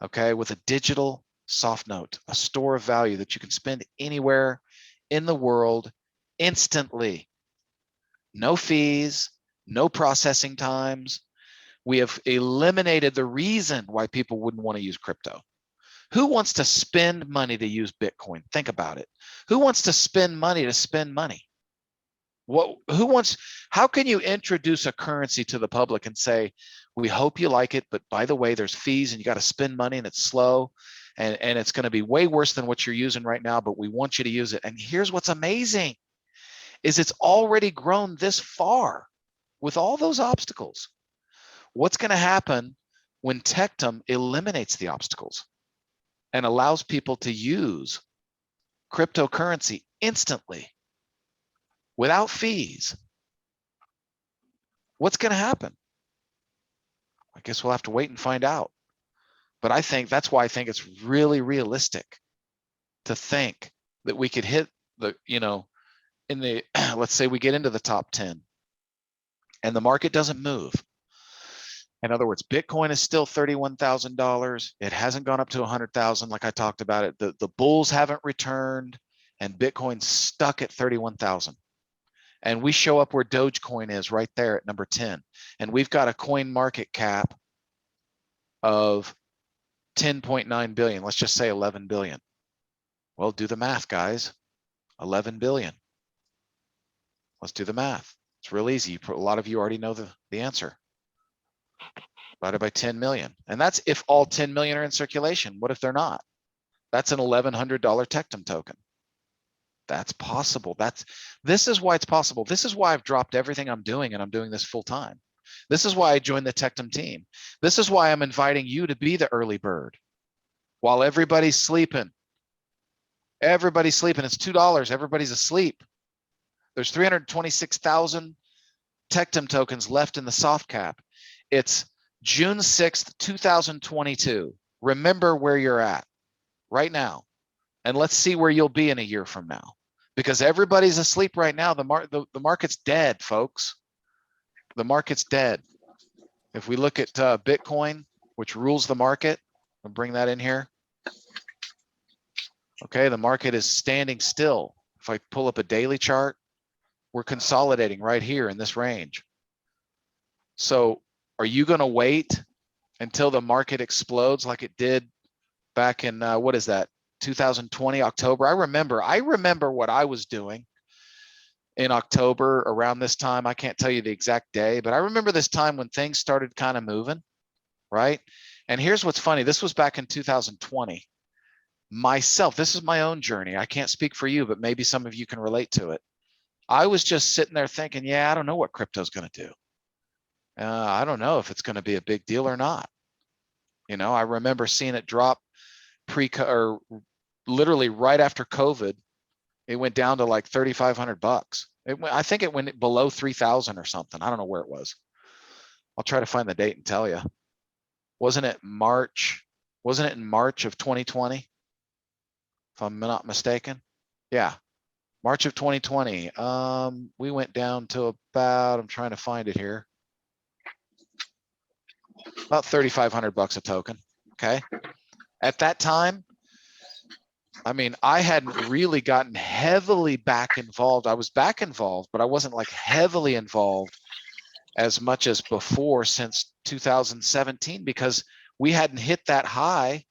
okay, with a digital soft note, a store of value that you can spend anywhere in the world instantly. No fees, no processing times. We have eliminated the reason why people wouldn't want to use crypto. Who wants to spend money to use Bitcoin? Think about it. Who wants to spend money to spend money? How can you introduce a currency to the public and say, we hope you like it, but by the way, there's fees and you got to spend money and it's slow and it's going to be way worse than what you're using right now, but we want you to use it. And here's what's amazing is it's already grown this far with all those obstacles. What's going to happen when Tectum eliminates the obstacles and allows people to use cryptocurrency instantly without fees? What's going to happen? I guess we'll have to wait and find out. But I think that's why I think it's really realistic to think that we could hit the, you know, in the, let's say we get into the top 10 and the market doesn't move. In other words, Bitcoin is still $31,000. It hasn't gone up to 100,000 like I talked about it. The bulls haven't returned and Bitcoin's stuck at 31,000. And we show up where Dogecoin is right there at number 10. And we've got a coin market cap of 10.9 billion. Let's just say 11 billion. Well, do the math, guys. 11 billion. Let's do the math. It's real easy. A lot of you already know the answer. Divided by 10 million. And that's if all 10 million are in circulation. What if they're not? That's an $1,100 Tectum token. That's possible. This is why it's possible. This is why I've dropped everything I'm doing and I'm doing this full time. This is why I joined the Tectum team. This is why I'm inviting you to be the early bird while everybody's sleeping. Everybody's sleeping. It's $2. Everybody's asleep. There's 326,000 Tectum tokens left in the soft cap. It's June 6th, 2022. Remember where you're at right now. And let's see where you'll be in a year from now. Because everybody's asleep right now. The market's dead, folks. The market's dead. If we look at Bitcoin, which rules the market, I'll bring that in here. Okay, the market is standing still. If I pull up a daily chart, we're consolidating right here in this range. So are you going to wait until the market explodes like it did back in, what is that, 2020, October? I remember what I was doing in October around this time. I can't tell you the exact day, but I remember this time when things started kind of moving, right? And here's what's funny. This was back in 2020. Myself, this is my own journey. I can't speak for you, but maybe some of you can relate to it. I was just sitting there thinking, yeah, I don't know what crypto's going to do. I don't know if it's going to be a big deal or not. You know, I remember seeing it drop or literally right after COVID. It went down to like $3,500. I think it went below 3,000 or something. I don't know where it was. I'll try to find the date and tell you. Wasn't it March? Wasn't it in March of 2020? If I'm not mistaken. Yeah. March of 2020. We went down to about, I'm trying to find it here, about $3,500 a token. Okay. At that time, I mean, I hadn't really gotten heavily back involved. I was back involved, but I wasn't like heavily involved as much as before since 2017, because we hadn't hit that high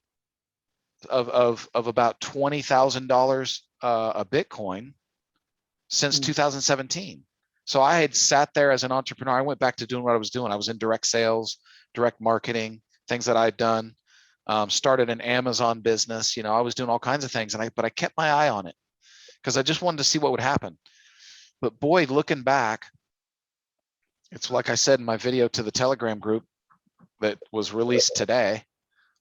of about $20,000 a Bitcoin since 2017. So I had sat there as an entrepreneur. I went back to doing what I was doing. I was in direct sales, direct marketing, things that I'd done. Started an Amazon business. You know, I was doing all kinds of things, but I kept my eye on it because I just wanted to see what would happen. But boy, looking back, it's like I said in my video to the Telegram group that was released today.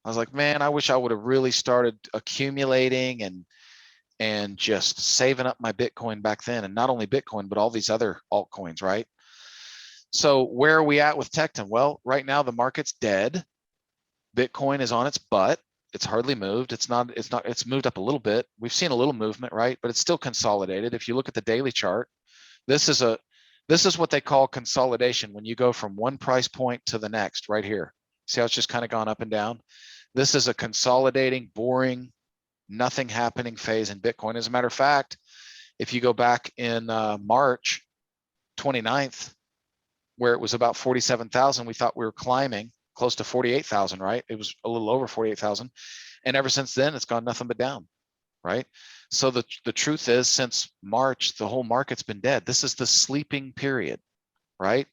I was like, man, I wish I would have really started accumulating and just saving up my Bitcoin back then. And not only Bitcoin, but all these other altcoins, right? So where are we at with Tectum? Well, right now the market's dead. Bitcoin is on its butt. It's hardly moved. It's moved up a little bit. We've seen a little movement, right? But it's still consolidated. If you look at the daily chart, this is what they call consolidation. When you go from one price point to the next, right here. See how it's just kind of gone up and down? This is a consolidating, boring, nothing happening phase in Bitcoin. As a matter of fact, if you go back in March 29th, where it was about 47,000, we thought we were climbing close to 48,000, right? It was a little over 48,000. And ever since then, it's gone nothing but down, right? So the truth is, since March, the whole market's been dead. This is the sleeping period, right?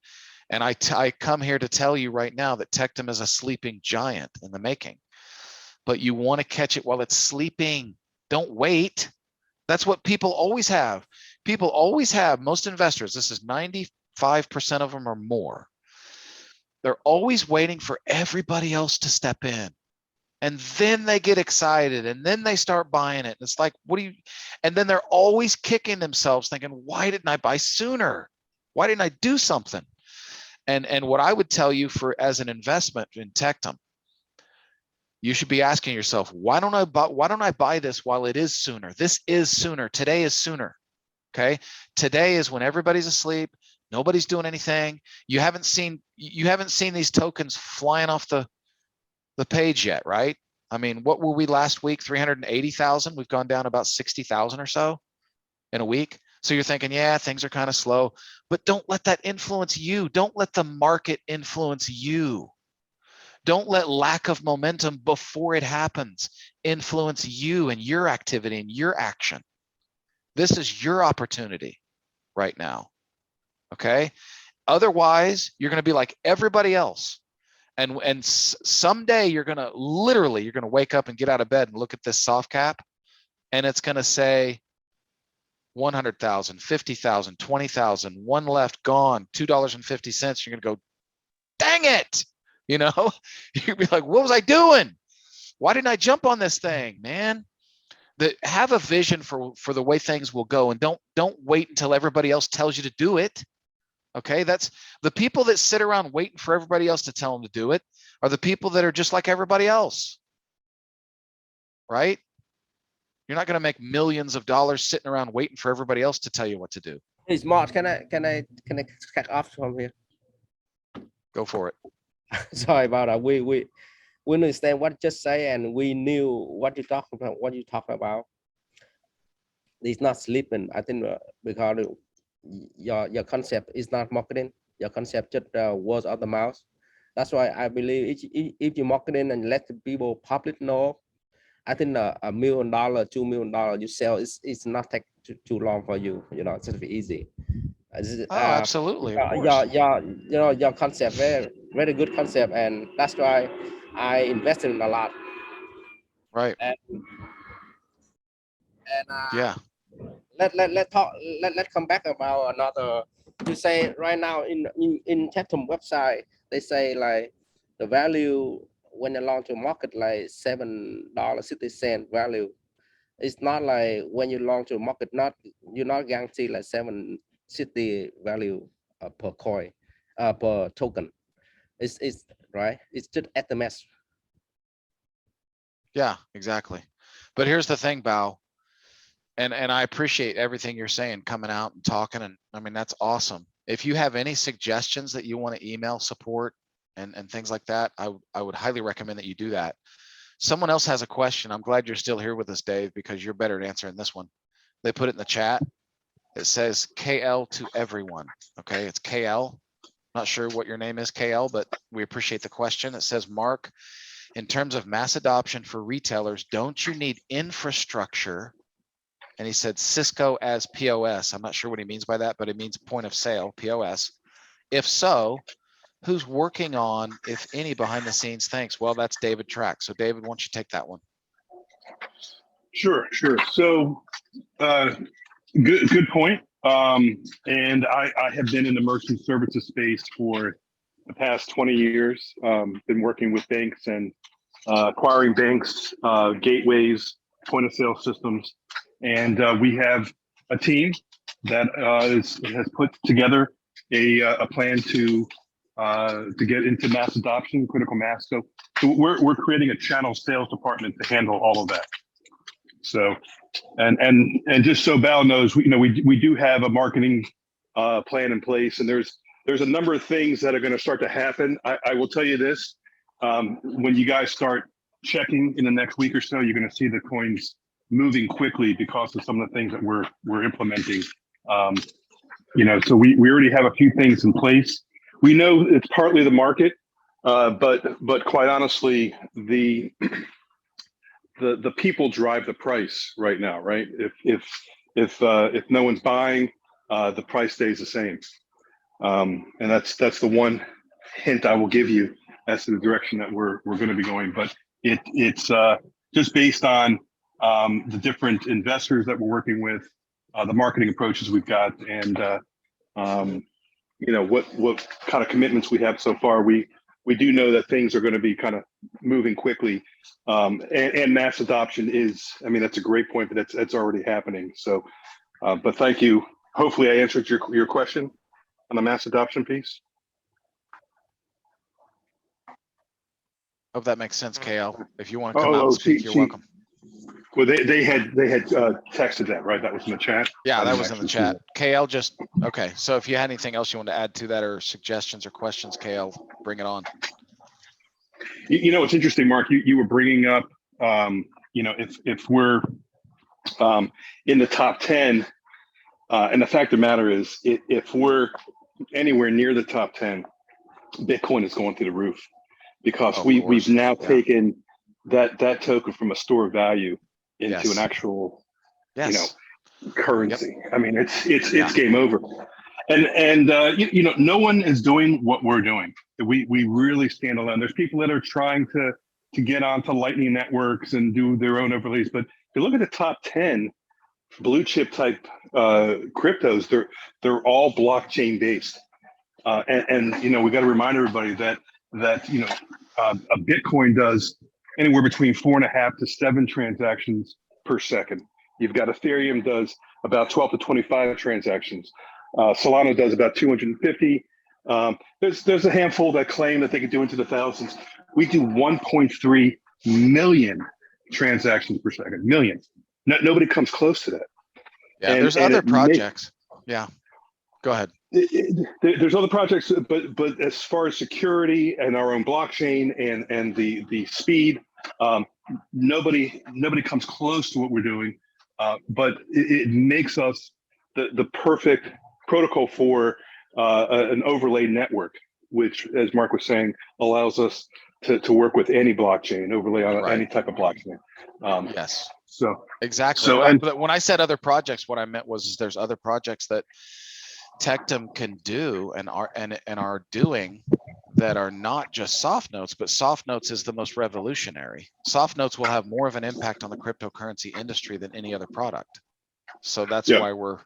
And I come here to tell you right now that Tectum is a sleeping giant in the making. But you want to catch it while it's sleeping. Don't wait. That's what people always have. People always have, most investors, this is 95% of them or more. They're always waiting for everybody else to step in. And then they get excited and then they start buying it. And it's like, and then they're always kicking themselves thinking, why didn't I buy sooner? Why didn't I do something? And what I would tell you as an investment in Tectum, you should be asking yourself, why don't I buy this while it is sooner? This is sooner. Today is sooner. Okay. Today is when everybody's asleep. Nobody's doing anything. You haven't seen these tokens flying off the page yet, right? I mean, what were we last week? 380,000. We've gone down about 60,000 or so in a week. So you're thinking, yeah, things are kind of slow, but don't let that influence you. Don't let the market influence you. Don't let lack of momentum before it happens influence you and your activity and your action. This is your opportunity right now. Okay. Otherwise, you're going to be like everybody else. And someday you're going to wake up and get out of bed and look at this soft cap, and it's going to say 100,000, 50,000, 20,000, one left, gone, $2.50. You're going to go, dang it. You know, you'd be like, what was I doing? Why didn't I jump on this thing, man? Have a vision for the way things will go, and don't wait until everybody else tells you to do it. Okay, that's the people that sit around waiting for everybody else to tell them to do it are the people that are just like everybody else, right? You're not going to make millions of dollars sitting around waiting for everybody else to tell you what to do. Hey, Smart, can I cut off from here? Go for it. Sorry about that. We understand what you just say, and we knew what you talking about. What you talking about? It's not sleeping. I think because your concept is not marketing. Your concept just words of the mouth. That's why I believe if you marketing and let the people public know, I think $1 million, $2 million you sell it's not take too long for you. You know, it's just easy. Oh, absolutely. Of course. Your concept very good concept, and that's why I invested in a lot. Right. And Yeah. Let talk. Let come back about another. You say right now in Tectum website they say like the value when you launch a market like $7.60 value. It's not like when you launch a market, you're not guaranteed like $7.60 value per coin, per token. It's right. It's just SMS. Yeah, exactly. But here's the thing, Bao. And I appreciate everything you're saying, coming out and talking. And I mean, that's awesome. If you have any suggestions that you want to email support and things like that, I would highly recommend that you do that. Someone else has a question. I'm glad you're still here with us, Dave, because you're better at answering this one. They put it in the chat. It says KL to everyone. Okay, it's KL. Not sure what your name is, KL, but we appreciate the question. It says, Mark, in terms of mass adoption for retailers, don't you need infrastructure? And he said Cisco as POS. I'm not sure what he means by that, but it means point of sale, POS. If so, who's working on, if any, behind the scenes? Thanks. Well, that's David Track. So David, why don't you take that one? Sure. So good point. And I have been in the merchant services space for the past 20 years. Been working with banks and acquiring banks, gateways, point of sale systems. And we have a team that has put together a plan to get into mass adoption, critical mass. So we're creating a channel sales department to handle all of that. So, and just so Bao knows, we do have a marketing plan in place, and there's a number of things that are going to start to happen. I will tell you this: when you guys start checking in the next week or so, you're going to see the coins moving quickly because of some of the things that we're implementing. So we already have a few things in place. We know it's partly the market, but quite honestly, the people drive the price right now, right? If no one's buying, the price stays the same, and that's the one hint I will give you as to the direction that we're going to be going. But it's just based on the different investors that we're working with, the marketing approaches we've got, and what kind of commitments we have so far. We do know that things are going to be kind of moving quickly, and mass adoption is. I mean, that's a great point, but that's already happening. So, but thank you. Hopefully, I answered your question on the mass adoption piece. Hope that makes sense, KL. If you want to come out and speak, you're welcome. Well, they had texted that, right? That was in the chat. Yeah, that was in the chat. KL just okay. So if you had anything else you want to add to that, or suggestions or questions, KL, bring it on. It's interesting, Mark. You were bringing up, if we're in the top 10, and the fact of the matter is, if we're anywhere near the top 10, Bitcoin is going through the roof, because we've now taken that token from a store of value into an actual, currency. Yep. I mean, it's game over. And no one is doing what we're doing. We really stand alone. There's people that are trying to get onto Lightning networks and do their own overlays. But if you look at the top 10 blue chip type cryptos, they're all blockchain based. And we got to remind everybody that a Bitcoin does anywhere between 4.5 to 7 transactions per second. You've got Ethereum does about 12 to 25 transactions. Solana does about 250. There's a handful that claim that they could do into the thousands. We do 1.3 million transactions per second. Millions. Nobody comes close to that. Yeah, there's other projects. Yeah, go ahead. There's other projects, but as far as security and our own blockchain and the speed, nobody comes close to what we're doing. But it makes us the perfect protocol for an overlay network, which, as Mark was saying, allows us to work with any blockchain, overlay on any type of blockchain. Yes. So exactly. So But when I said other projects, what I meant was there's other projects that Tectum can do and are doing that are not just soft notes, but soft notes is the most revolutionary. Soft notes will have more of an impact on the cryptocurrency industry than any other product. So that's why we're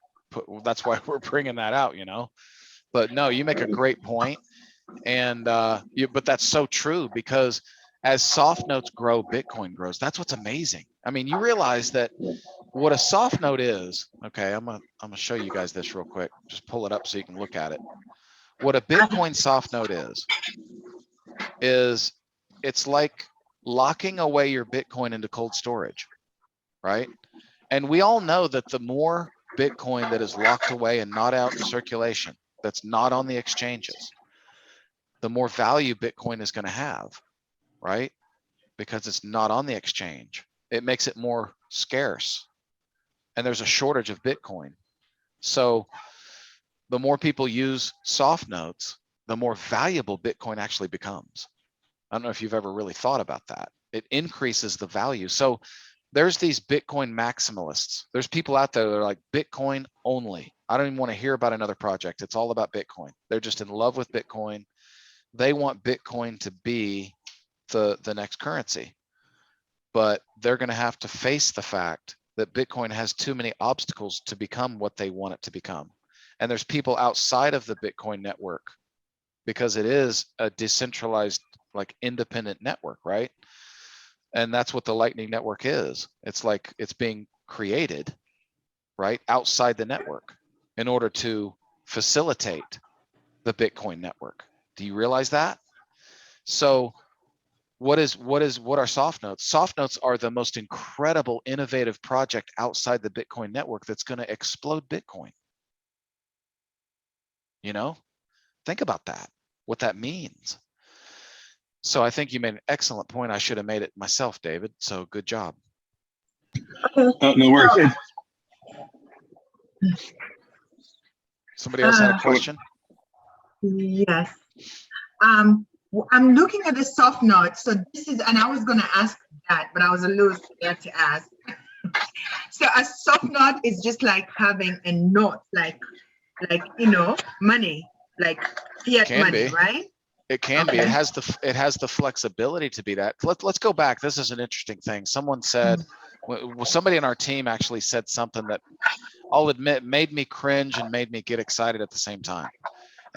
bringing that out, you know. But no, you make a great point, and but that's so true, because as soft notes grow, Bitcoin grows. That's what's amazing. I mean, you realize that what a soft note is. Okay, I'm gonna show you guys this real quick. Just pull it up so you can look at it. What a Bitcoin soft note is it's like locking away your Bitcoin into cold storage, right? And we all know that the more Bitcoin that is locked away and not out in circulation, that's not on the exchanges, the more value Bitcoin is going to have, right? Because it's not on the exchange. It makes it more scarce. And there's a shortage of Bitcoin. So the more people use soft notes, the more valuable Bitcoin actually becomes. I don't know if you've ever really thought about that. It increases the value. So there's these Bitcoin maximalists. There's people out there that are like Bitcoin only. I don't even want to hear about another project. It's all about Bitcoin. They're just in love with Bitcoin. They want Bitcoin to be the next currency. But they're going to have to face the fact that Bitcoin has too many obstacles to become what they want it to become. And there's people outside of the Bitcoin network, because it is a decentralized, like independent network, right? And that's what the Lightning Network is. It's like it's being created, right, outside the network in order to facilitate the Bitcoin network. Do you realize that? So what are soft notes? Soft notes are the most incredible, innovative project outside the Bitcoin network that's going to explode Bitcoin. You know, think about that, what that means. So I think you made an excellent point. I should have made it myself, David. So good job. no worries. Somebody else had a question? Yes. I'm looking at the soft note. So this is, and I was going to ask that, but I was a little scared to ask. So a soft note is just like having a note, like money, like fiat money, right? It can be. It has the flexibility to be that. Let's go back. This is an interesting thing. Someone said, somebody in our team actually said something that I'll admit made me cringe and made me get excited at the same time.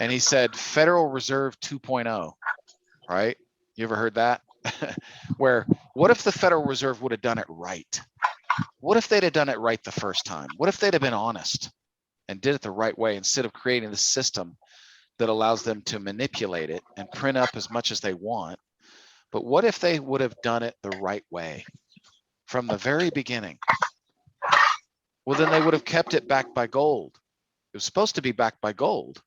And he said Federal Reserve 2.0, right? You ever heard that? Where what if the Federal Reserve would have done it right? What if they'd have done it right the first time? What if they'd have been honest and did it the right way instead of creating the system that allows them to manipulate it and print up as much as they want? But what if they would have done it the right way from the very beginning? Well, then they would have kept it backed by gold. It was supposed to be backed by gold.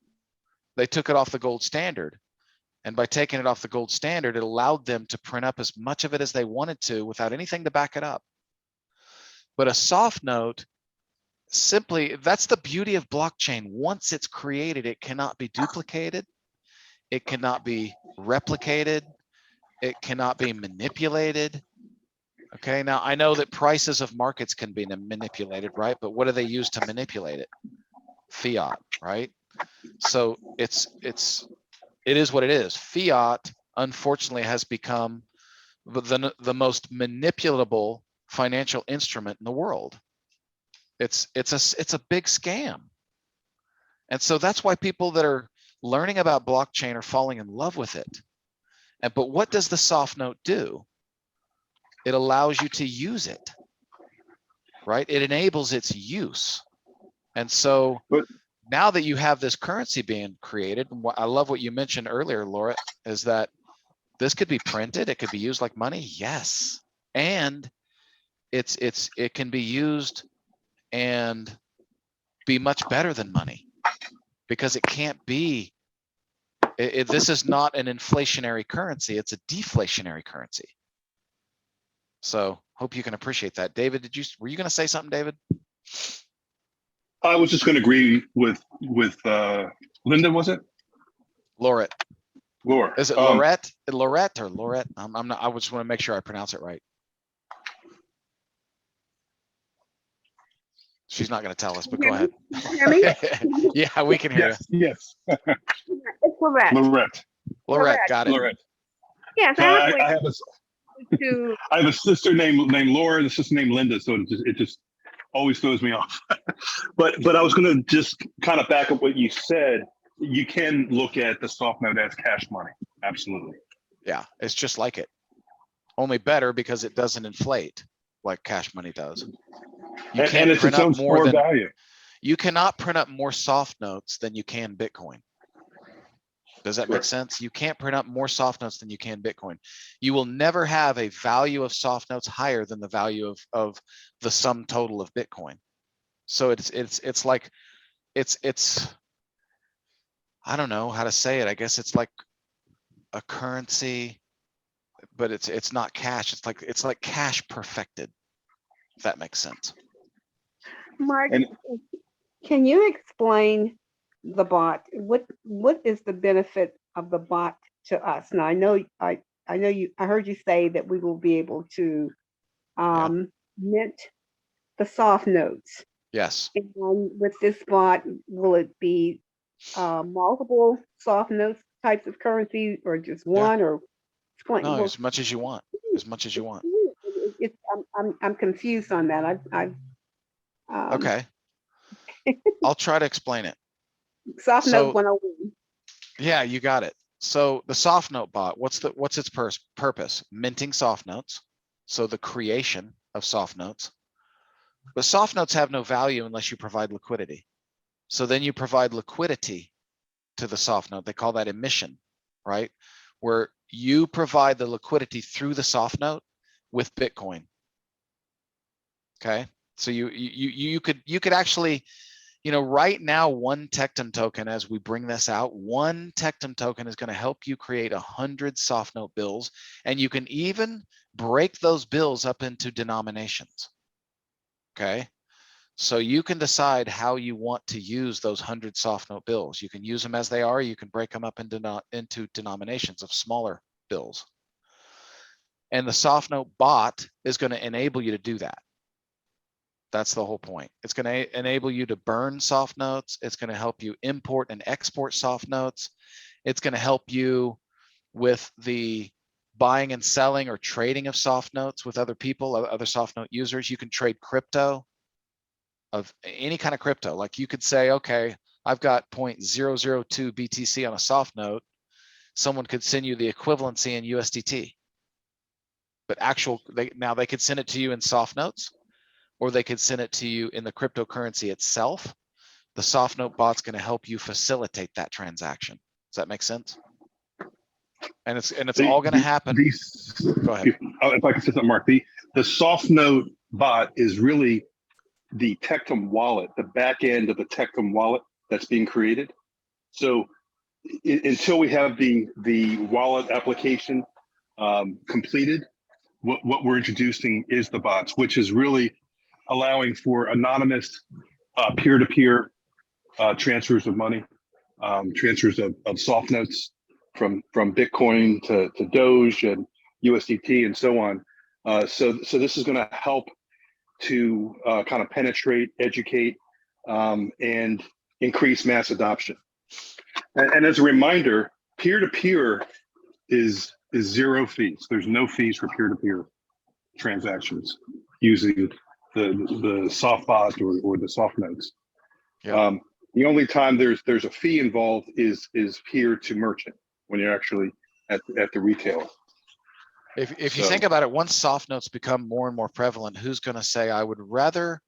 They took it off the gold standard. And by taking it off the gold standard, it allowed them to print up as much of it as they wanted to without anything to back it up. But a soft note, simply, that's the beauty of blockchain. Once it's created, it cannot be duplicated. It cannot be replicated. It cannot be manipulated. Okay, now I know that prices of markets can be manipulated, right? But what do they use to manipulate it? Fiat, right? So it is what it is. Fiat, unfortunately, has become the most manipulatable financial instrument in the world. It's a big scam. And so that's why people that are learning about blockchain are falling in love with it. But what does the soft note do? It allows you to use it, right? It enables its use. And so now that you have this currency being created, and I love what you mentioned earlier, Laura, is that this could be printed. It could be used like money. Yes. And it can be used and be much better than money, because it can't be, this is not an inflationary currency. It's a deflationary currency. So hope you can appreciate that. David, were you going to say something, David? I was just going to agree with Linda, was it? Laura. Laura. Is it Lorette? Lorette or Lorette? I'm not, I just want to make sure I pronounce it right. She's not going to tell us, but go ahead. Can you hear me? Yeah, we can hear Yes, yes. It's Lorette. Lorette. Lorette, got it. Lorette. Yes, I to have a sister named Laura and a sister named Linda, so it just always throws me off. but I was going to just kind of back up what you said. You can look at the Softnote as cash money. Absolutely. Yeah, it's just like it, only better because it doesn't inflate like cash money does. You And can't it's print its own up more store than value. you cannot print up more soft notes than you can Bitcoin. Does that make Correct. sense? You can't print up more soft notes than you can Bitcoin. You will never have a value of soft notes higher than the value of the sum total of Bitcoin. So it's like it's I don't know how to say it. I guess it's like a currency, but it's not cash. It's like cash perfected, if that makes sense. Mark, And- can you explain the bot? What is the benefit of the bot to us? Now I know I heard you say that we will be able to mint the soft notes. Yes. And with this bot, will it be multiple soft notes types of currency, or just one, or explain? No, Well, as much as you want. As much as you want. I'm confused on that. Okay. I'll try to explain it. Soft So- note 101. Yeah, you got it. So the soft note bot, what's its purpose? Minting soft notes. So the creation of soft notes. But soft notes have no value unless you provide liquidity. So then you provide liquidity to the soft note. They call that emission, right? Where you provide the liquidity through the soft note with Bitcoin. Okay. So you could actually, right now, one Tectum token, as we bring this out, one Tectum token is going to help you create 100 soft note bills, and you can even break those bills up into denominations. Okay. So you can decide how you want to use those 100 soft note bills. You can use them as they are. You can break them up into denominations of smaller bills. And the soft note bot is going to enable you to do that. That's the whole point. It's going to enable you to burn soft notes. It's going to help you import and export soft notes. It's going to help you with the buying and selling or trading of soft notes with other people, other soft note users. You can trade crypto of any kind of crypto. Like you could say, okay, I've got 0.002 BTC on a soft note. Someone could send you the equivalency in USDT. But now they could send it to you in soft notes, or they could send it to you in the cryptocurrency itself. The soft note bot's going to help you facilitate that transaction. Does that make sense? And it's all going to happen. Go ahead. If I can say something, Mark, the Softnote bot is really the Tectum Wallet, the back end of the Tectum Wallet that's being created. So until we have the wallet application completed, what we're introducing is the bots, which is really allowing for anonymous peer-to-peer transfers of money, transfers of soft notes from Bitcoin to Doge and USDT and so on. So this is going to help to kind of penetrate, educate, and increase mass adoption. And as a reminder, peer-to-peer is zero fees. There's no fees for peer-to-peer transactions using the soft bot or the soft notes. Yeah. The only time there's a fee involved is peer to merchant when you're actually at the retailer. If you think about it, once soft notes become more and more prevalent, who's going to say, I would rather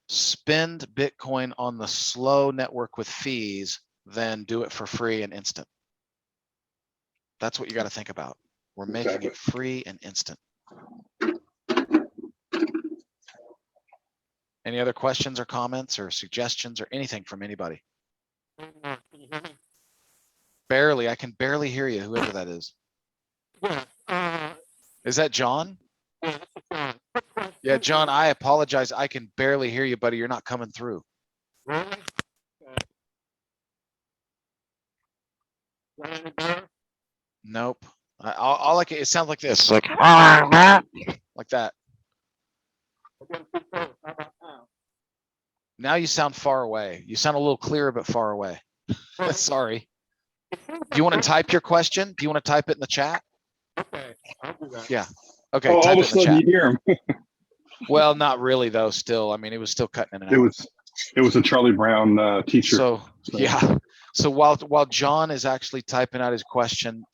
spend Bitcoin on the slow network with fees than do it for free and instant. That's what you got to think about. We're making Exactly. it free and instant. Any other questions or comments or suggestions or anything from anybody? Barely, I can barely hear you, whoever that is. Is that John? Yeah, John, I apologize. I can barely hear you, buddy. You're not coming through. Nope. All I can, it sounds like this, like that. Now you sound far away. You sound a little clearer, but far away. Sorry. Do you want to type your question? Do you want to type it in the chat? Yeah. Okay. Oh, all Type of a it in the sudden you chat. hear him. Well, not really though. Still, I mean, it was still cutting in and out. It was a Charlie Brown teacher. So yeah. So while John is actually typing out his question,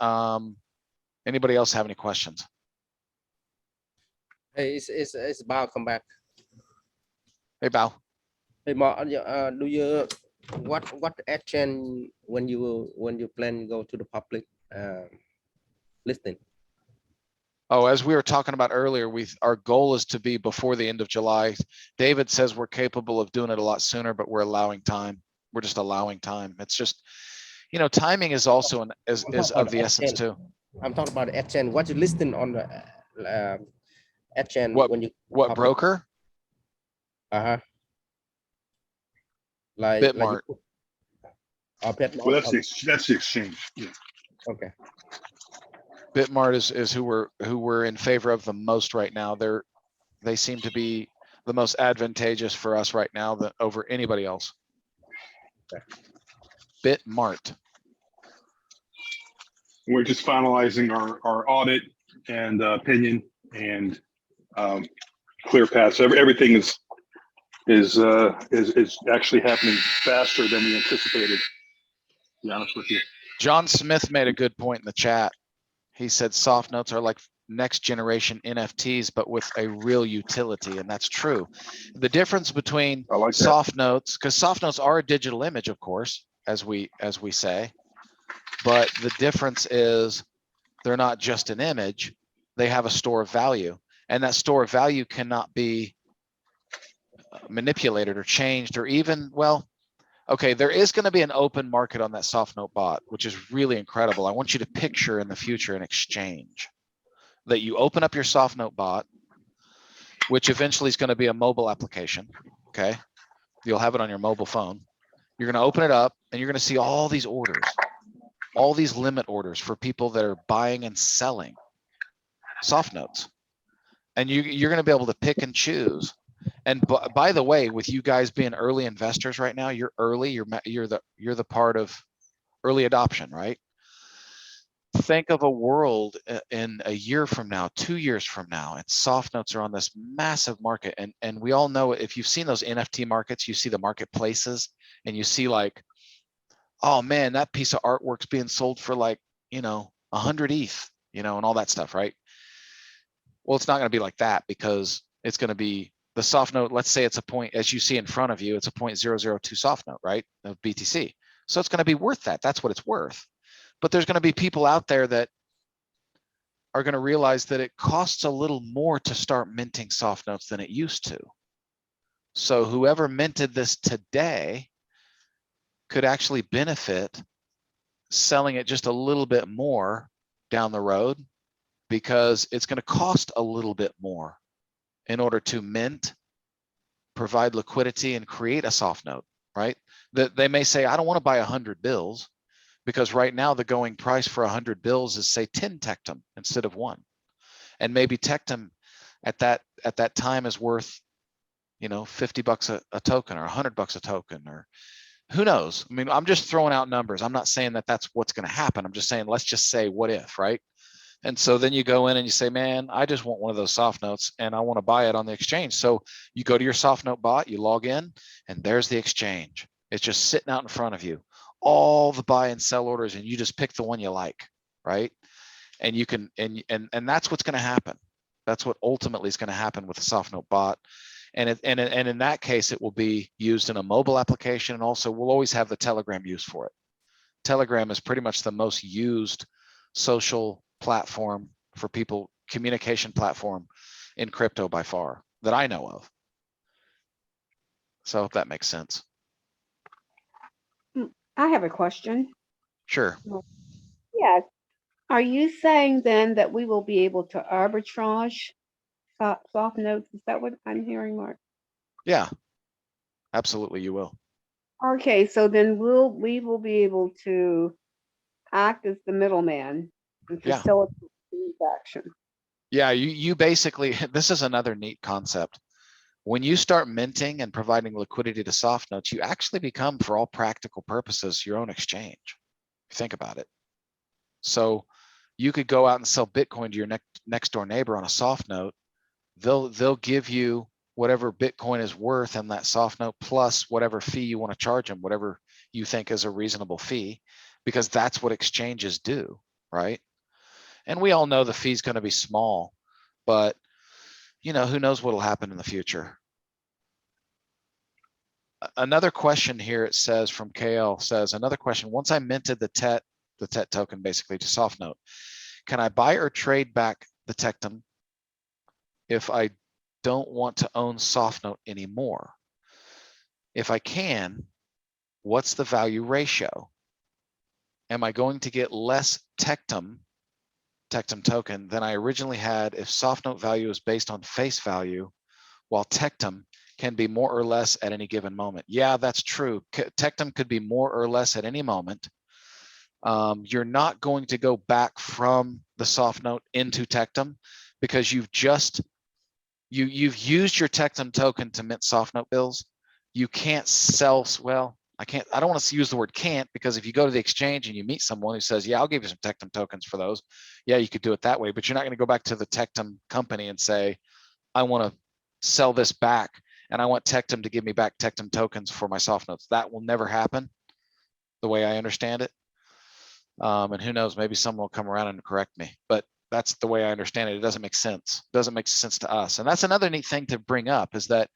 anybody else have any questions? Hey, it's about come back. Hey, Bao. Hey, Mark, do you what exchange when you plan to go to the public listing? Oh, as we were talking about earlier, our goal is to be before the end of July. David says we're capable of doing it a lot sooner, but we're allowing time. We're just allowing time. It's just, you know, timing is also is of the essence too. I'm talking about the exchange. What you listing on the exchange when you what broker? Uh-huh. Like Bitmart. Well, that's the exchange. Yeah. Okay. Bitmart is who we're in favor of the most right now. They seem to be the most advantageous for us right now over anybody else. Okay. Bitmart. We're just finalizing our audit and opinion and clear path. So everything is actually happening faster than we anticipated. To be honest with you. John Smith made a good point in the chat. He said soft notes are like next generation NFTs, but with a real utility, and that's true. The difference between soft notes, because soft notes are a digital image, of course, as we say, but the difference is they're not just an image; they have a store of value, and that store of value cannot be manipulated or changed or even, well, okay, there is going to be an open market on that Softnote bot, which is really incredible. I want you to picture in the future an exchange that you open up your Softnote bot, which eventually is going to be a mobile application. Okay. You'll have it on your mobile phone. You're going to open it up and you're going to see all these orders, all these limit orders for people that are buying and selling Softnotes. And you're going to be able to pick and choose. And by the way, with you guys being early investors right now, you're early. You're the part of early adoption, right? Think of a world in a year from now, 2 years from now, and soft notes are on this massive market. And we all know, if you've seen those NFT markets, you see the marketplaces, and you see like, oh man, that piece of artwork's being sold for like, 100 ETH, and all that stuff, right? Well, it's not going to be like that, because it's going to be the soft note. Let's say it's a point, as you see in front of you, it's a 0.002 soft note, right, of BTC. So it's going to be worth that. That's what it's worth. But there's going to be people out there that are going to realize that it costs a little more to start minting soft notes than it used to. So whoever minted this today could actually benefit selling it just a little bit more down the road, because it's going to cost a little bit more in order to mint, provide liquidity, and create a soft note, right? That they may say, I don't want to buy 100 bills, because right now the going price for 100 bills is, say, 10 Tectum instead of 1. And maybe Tectum at that time is worth, $50 a token, or $100 a token, or who knows? I mean, I'm just throwing out numbers. I'm not saying that that's what's going to happen. I'm just saying, let's just say what if, right? And so then you go in and you say, man, I just want one of those soft notes and I want to buy it on the exchange. So you go to your soft note bot, you log in, and there's the exchange. It's just sitting out in front of you, all the buy and sell orders, and you just pick the one you like, right? And you can, and that's what's going to happen. That's what ultimately is going to happen with the soft note bot. And in that case, it will be used in a mobile application, and also we'll always have the Telegram used for it. Telegram is pretty much the most used social platform for people, communication platform in crypto by far that I know of. So if that makes sense. I have a question. Sure. Yes. Are you saying then that we will be able to arbitrage soft notes? Is that what I'm hearing, Mark? Yeah, absolutely, you will. Okay, so then we will be able to act as the middleman and Yeah. facilitate the transaction. Yeah, you basically, this is another neat concept. When you start minting and providing liquidity to soft notes, you actually become, for all practical purposes, your own exchange. Think about it. So you could go out and sell Bitcoin to your next door neighbor on a soft note. They'll give you whatever Bitcoin is worth in that soft note plus whatever fee you want to charge them, whatever you think is a reasonable fee, because that's what exchanges do, right? And we all know the fee is going to be small, but you know, who knows what will happen in the future. Another question here, it says from KL, says another question. Once I minted the TET token basically to Softnote, can I buy or trade back the Tectum if I don't want to own Softnote anymore? If I can, what's the value ratio? Am I going to get less Tectum token than I originally had if Softnote value is based on face value, while Tectum can be more or less at any given moment? Yeah, that's true. Tectum could be more or less at any moment. You're not going to go back from the Softnote into Tectum because you've used your Tectum token to mint Softnote bills. You can't sell, well, I don't want to use the word can't, because if you go to the exchange and you meet someone who says, yeah, I'll give you some Tectum tokens for those. Yeah, you could do it that way, but you're not going to go back to the Tectum company and say, I want to sell this back and I want Tectum to give me back Tectum tokens for my soft notes. That will never happen the way I understand it. And who knows, maybe someone will come around and correct me, but that's the way I understand it. It doesn't make sense. It doesn't make sense to us. And that's another neat thing to bring up, is that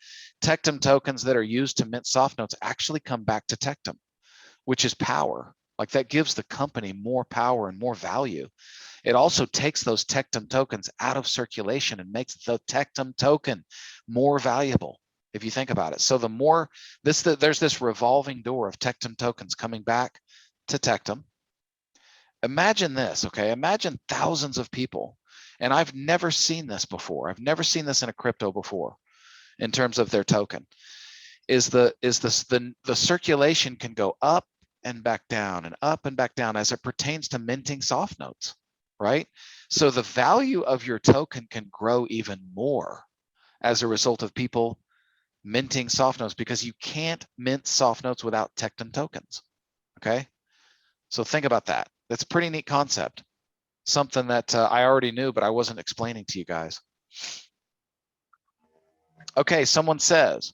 Tectum tokens that are used to mint soft notes actually come back to Tectum, which is power. Like, that gives the company more power and more value. It also takes those Tectum tokens out of circulation and makes the Tectum token more valuable, if you think about it. So the more there's this revolving door of Tectum tokens coming back to Tectum. Imagine this, okay? Imagine thousands of people, and I've never seen this before. I've never seen this in a crypto before in terms of their token. The circulation can go up and back down and up and back down as it pertains to minting soft notes, right? So the value of your token can grow even more as a result of people minting soft notes, because you can't mint soft notes without Tectum tokens, okay? So think about that. That's a pretty neat concept. Something that I already knew, but I wasn't explaining to you guys. Okay, someone says,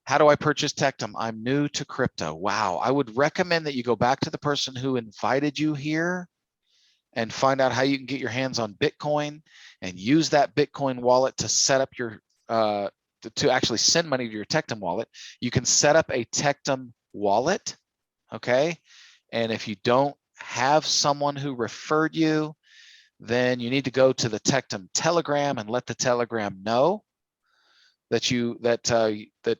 how do I purchase Tectum? I'm new to crypto. Wow, I would recommend that you go back to the person who invited you here and find out how you can get your hands on Bitcoin and use that Bitcoin wallet to set up your, to actually send money to your Tectum wallet. You can set up a Tectum wallet, okay? And if you don't have someone who referred you, then you need to go to the Tectum Telegram and let the Telegram know that that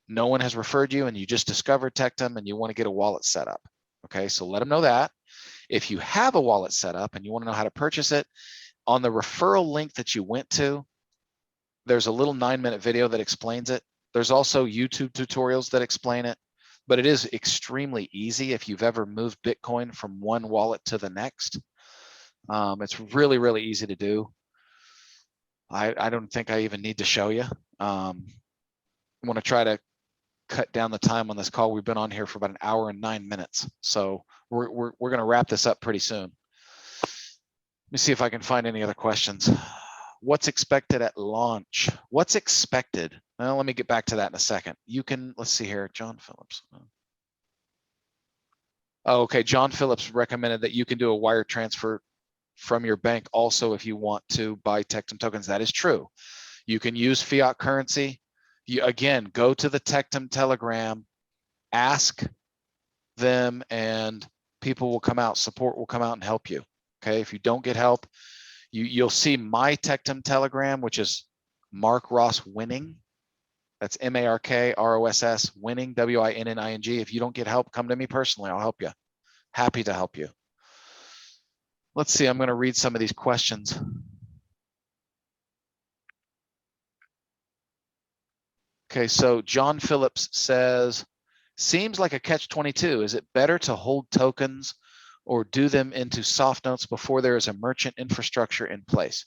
no one has referred you and you just discovered Tectum and you want to get a wallet set up. Okay, so let them know that. If you have a wallet set up and you want to know how to purchase it, on the referral link that you went to, there's a little 9-minute video that explains it. There's also YouTube tutorials that explain it, but it is extremely easy if you've ever moved Bitcoin from one wallet to the next. It's really, really easy to do. I don't think I even need to show you. I want to try to cut down the time on this call. We've been on here for about 1 hour and 9 minutes. So we're going to wrap this up pretty soon. Let me see if I can find any other questions. What's expected at launch? What's expected? Well, let me get back to that in a second. You can, let's see here, John Phillips. Oh, okay, John Phillips recommended that you can do a wire transfer from your bank also if you want to buy Tectum tokens. That is true. You can use fiat currency. You again, go to the Tectum Telegram, ask them, and people will come out, support will come out and help you. Okay, if you don't get help, you'll see my Tectum Telegram, which is Mark Ross Winning. That's MARKROSS Winning, WINNING. If you don't get help, come to me personally. I'll help you. Happy to help you. Let's see, I'm going to read some of these questions. Okay, so John Phillips says, seems like a catch-22. Is it better to hold tokens or do them into soft notes before there is a merchant infrastructure in place?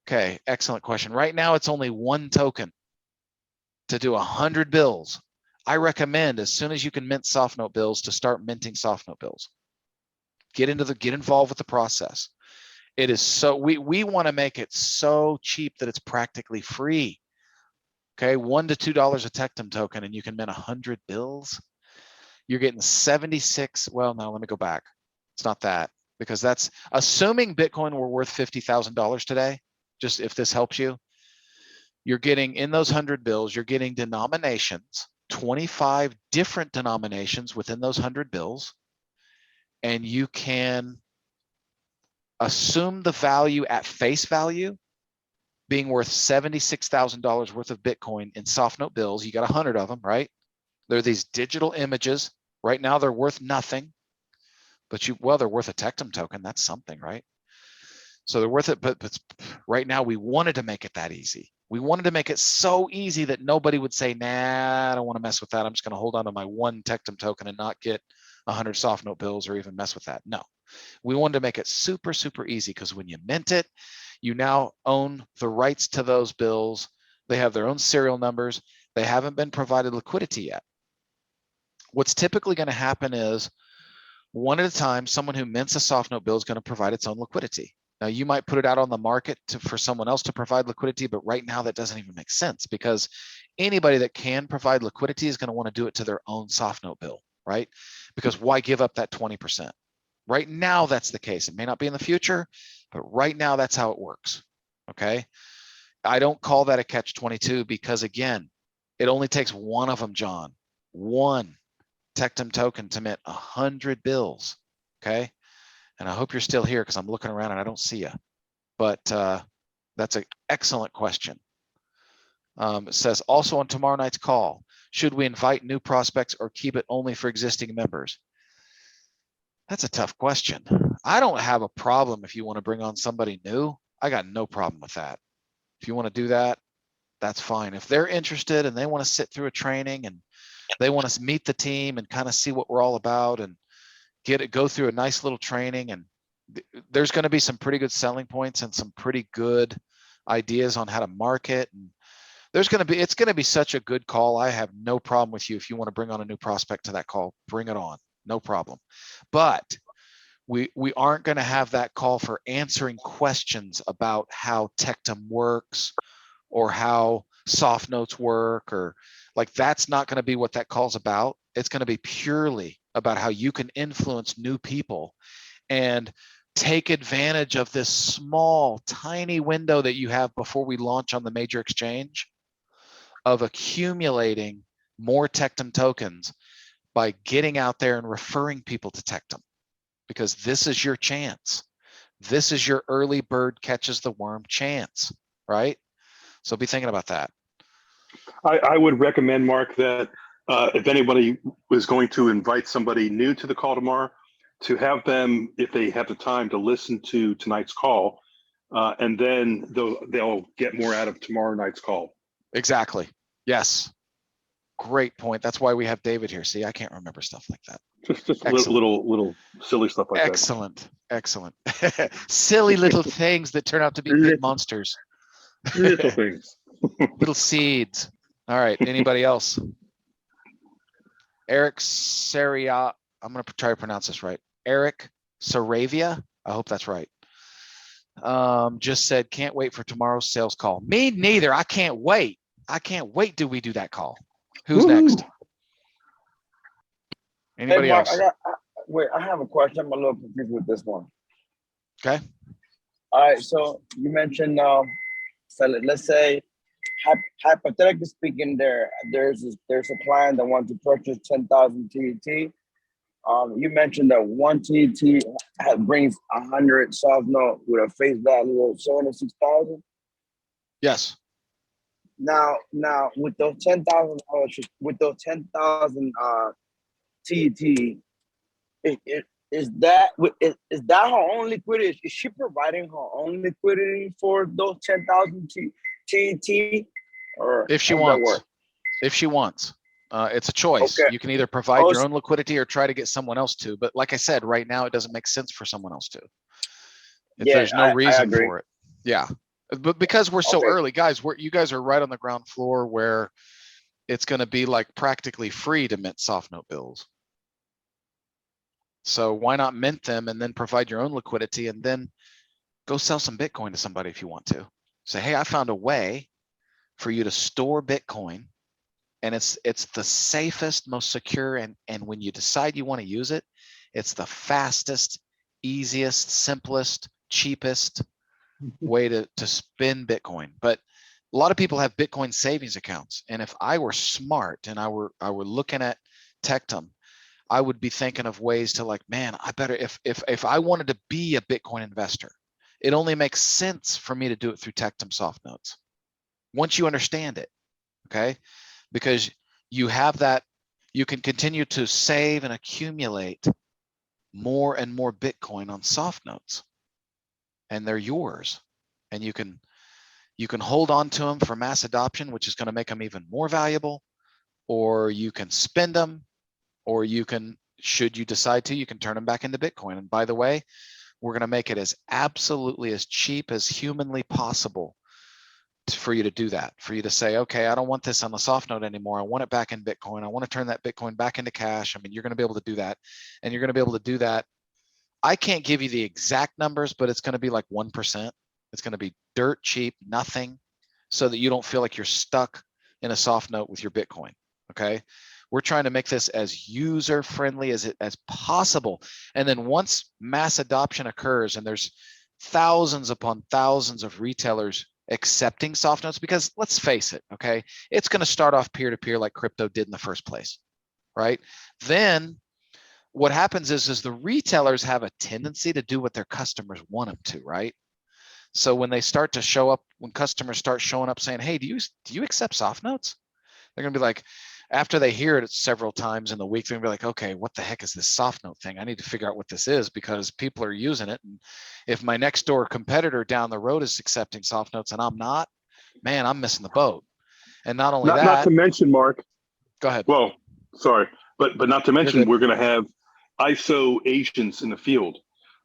Okay, excellent question. Right now, it's only one token to do 100 bills. I recommend as soon as you can mint soft note bills to start minting soft note bills. Get involved with the process. It is so, we want to make it so cheap that it's practically free. Okay, $1 to $2 a Tectum token, and you can mint 100 bills. You're getting 76. Well, no, let me go back. It's not that, because that's assuming Bitcoin were worth $50,000 today. Just if this helps you, you're getting in those 100 bills, you're getting denominations, 25 different denominations within those 100 bills, and you can assume the value at face value being worth $76,000 worth of Bitcoin in soft note bills. You got 100 of them, right? They're these digital images. Right now, they're worth nothing, but they're worth a Tectum token. That's something, right? So they're worth it, but right now we wanted to make it that easy. We wanted to make it so easy that nobody would say, nah, I don't want to mess with that. I'm just going to hold on to my one Tectum token and not get 100 soft note bills or even mess with that. No, we wanted to make it super, super easy, because when you mint it, you now own the rights to those bills. They have their own serial numbers. They haven't been provided liquidity yet. What's typically going to happen is, one at a time, someone who mints a soft note bill is going to provide its own liquidity. Now, you might put it out on the market for someone else to provide liquidity, but right now that doesn't even make sense, because anybody that can provide liquidity is going to want to do it to their own soft note bill, right? Because why give up that 20%? Right now, that's the case. It may not be in the future, but right now, that's how it works, okay? I don't call that a catch-22 because, again, it only takes one of them, John, one Tectum token to mint 100 bills, okay? And I hope you're still here, because I'm looking around and I don't see you. But that's an excellent question. It says, also on tomorrow night's call, should we invite new prospects or keep it only for existing members? That's a tough question. I don't have a problem if you want to bring on somebody new. I got no problem with that. If you want to do that, that's fine. If they're interested and they want to sit through a training and they want to meet the team and kind of see what we're all about and go through a nice little training, and there's going to be some pretty good selling points and some pretty good ideas on how to market. And it's going to be such a good call. I have no problem with you. If you want to bring on a new prospect to that call, bring it on, no problem. But we aren't going to have that call for answering questions about how Tectum works or how soft notes work, or like, that's not going to be what that call's about. It's going to be purely about how you can influence new people and take advantage of this small, tiny window that you have before we launch on the major exchange of accumulating more Tectum tokens by getting out there and referring people to Tectum, because this is your chance. This is your early bird catches the worm chance, right? So be thinking about that. I would recommend, Mark, that if anybody was going to invite somebody new to the call tomorrow, to have them, if they have the time, to listen to tonight's call, and then they'll get more out of tomorrow night's call. Exactly. Yes. Great point. That's why we have David here. See, I can't remember stuff like that. Just little silly stuff like Excellent. Excellent. Silly little things that turn out to be big monsters. Little things. Little seeds. All right. Anybody else? Eric Saria. I'm going to try to pronounce this right. Eric Saravia. I hope that's right. Just said, can't wait for tomorrow's sales call. Me neither. I can't wait. I can't wait till we do that call. Who's next? Anybody Hey, Mark, else? I have a question. I'm a little confused with this one. Okay. All right, so you mentioned, so let's say hypothetically speaking, there's a client that wants to purchase 10,000 TET. You mentioned that one TET brings 100 soft note with a face value of 76,000. Yes. Now with those $10,000, with those 10,000 TET, is that her own liquidity? Is she providing her own liquidity for those 10,000 TET, or If she how does that wants. work? If she wants. It's a choice. Okay. You can either provide Oh, your own liquidity or try to get someone else to. But like I said, right now it doesn't make sense for someone else to. Yeah, There's no I reason agree. for it. Yeah. But because we're so Okay. early, guys, you guys are right on the ground floor where it's going to be like practically free to mint soft note bills. So why not mint them and then provide your own liquidity and then go sell some Bitcoin to somebody if you want to. Say, hey, I found a way for you to store Bitcoin, and it's the safest, most secure, and when you decide you want to use it, it's the fastest, easiest, simplest, cheapest way to spend Bitcoin. But a lot of people have Bitcoin savings accounts, and if I were smart and I were looking at Tectum, I would be thinking of ways to like, man, I better if I wanted to be a Bitcoin investor, it only makes sense for me to do it through Tectum soft notes. Once you understand it, okay, because you have that, you can continue to save and accumulate more and more Bitcoin on soft notes, and they're yours, and you can hold on to them for mass adoption, which is going to make them even more valuable, or you can spend them, or you can, should you decide to, you can turn them back into Bitcoin. And by the way, we're going to make it as absolutely as cheap as humanly possible for you to do that, for you to say, okay, I don't want this on the soft note anymore. I want it back in Bitcoin. I want to turn that Bitcoin back into cash. I mean, you're going to be able to do that, and you're going to be able to do that. I can't give you the exact numbers, but it's going to be like 1%. It's going to be dirt cheap, nothing, so that you don't feel like you're stuck in a soft note with your Bitcoin. Okay. We're trying to make this as user friendly as possible. And then once mass adoption occurs and there's thousands upon thousands of retailers accepting soft notes, because let's face it, okay, it's going to start off peer-to-peer like crypto did in the first place, right? Then what happens is the retailers have a tendency to do what their customers want them to, right? So when they start to show up, when customers start showing up saying, hey, do you accept soft notes? They're going to be like, after they hear it several times in the week, they're going to be like, okay, what the heck is this soft note thing? I need to figure out what this is, because people are using it. And if my next door competitor down the road is accepting soft notes and I'm not, man, I'm missing the boat. And not only that, not to mention, Mark. Go ahead. Well, sorry, but not to mention, we're going to have ISO agents in the field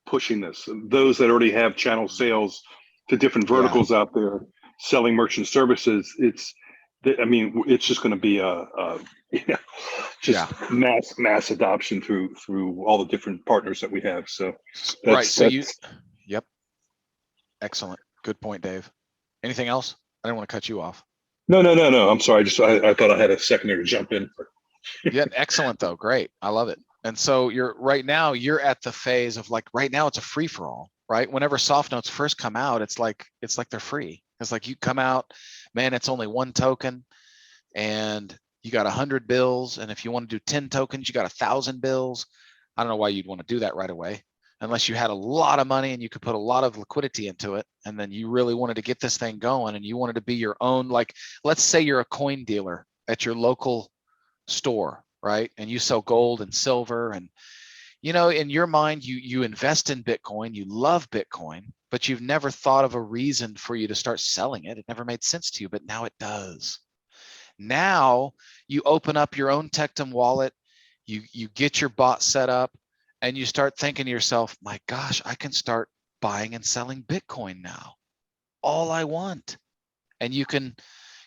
pushing this. Those that already have channel sales to different verticals out there selling merchant services. I mean, it's just going to be mass adoption through all the different partners that we have. So right. So yep. Excellent. Good point, Dave. Anything else? I didn't want to cut you off. No. I'm sorry. I thought I had a second there to jump in. Yeah, excellent though. Great. I love it. And so you're at the phase of like, right now it's a free for all, right? Whenever soft notes first come out, it's like they're free. It's like you come out, man, it's only one token and you got 100 bills. And if you want to do 10 tokens, you got 1,000 bills. I don't know why you'd want to do that right away, unless you had a lot of money and you could put a lot of liquidity into it. And then you really wanted to get this thing going and you wanted to be your own, like, let's say you're a coin dealer at your local store, right? And you sell gold and silver, and in your mind, you invest in Bitcoin, you love Bitcoin, but you've never thought of a reason for you to start selling it. It never made sense to you, but now it does. Now you open up your own Tectum wallet, you get your bot set up, and you start thinking to yourself, my gosh, I can start buying and selling Bitcoin now, all I want. And you can,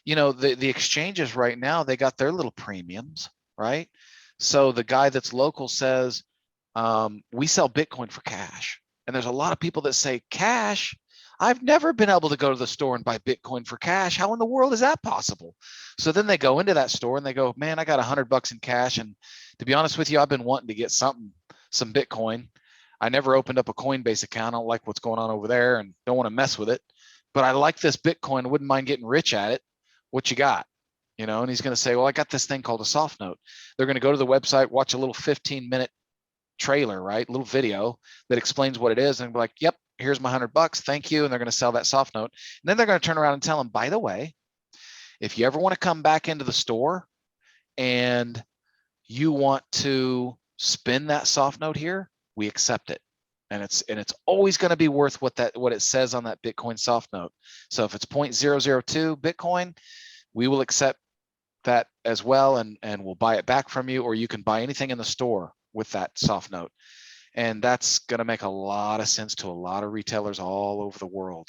the exchanges right now, they got their little premiums, right? So the guy that's local says, we sell Bitcoin for cash. And there's a lot of people that say, cash? I've never been able to go to the store and buy Bitcoin for cash. How in the world is that possible? So then they go into that store and they go, man, I got $100 in cash. And to be honest with you, I've been wanting to get some Bitcoin. I never opened up a Coinbase account. I don't like what's going on over there and don't want to mess with it. But I like this Bitcoin. I wouldn't mind getting rich at it. what you got, you know, and he's going to say, well, I got this thing called a Softnote. They're going to go to the website, watch a little 15-minute trailer, right? Little video that explains what it is, and be like, yep, here's my $100. Thank you. And they're going to sell that Softnote. And then they're going to turn around and tell them, by the way, if you ever want to come back into the store and you want to spin that Softnote here, we accept it. And it's always going to be worth what it says on that Bitcoin Softnote. So if it's 0.002 Bitcoin, we will accept that as well, and we'll buy it back from you, or you can buy anything in the store with that Softnote. And that's going to make a lot of sense to a lot of retailers all over the world,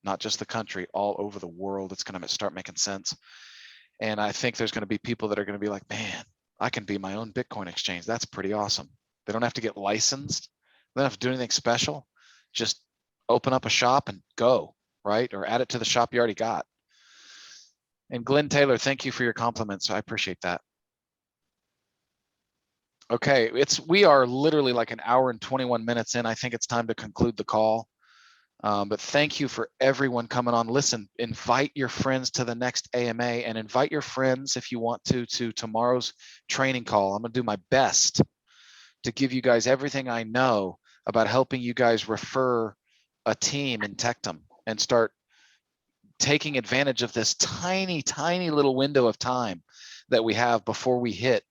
not just the country, all over the world. It's going to start making sense. And I think there's going to be people that are going to be like, man, I can be my own Bitcoin exchange. That's pretty awesome. They don't have to get licensed. They don't have to do anything special. Just open up a shop and go, right? Or add it to the shop you already got. And Glenn Taylor, thank you for your compliments. I appreciate that. Okay, we are literally like an hour and 21 minutes in. I think it's time to conclude the call. But thank you for everyone coming on. Listen, invite your friends to the next AMA, and invite your friends, if you want to tomorrow's training call. I'm gonna do my best to give you guys everything I know about helping you guys refer a team in Tectum and start taking advantage of this tiny, tiny little window of time that we have before we hit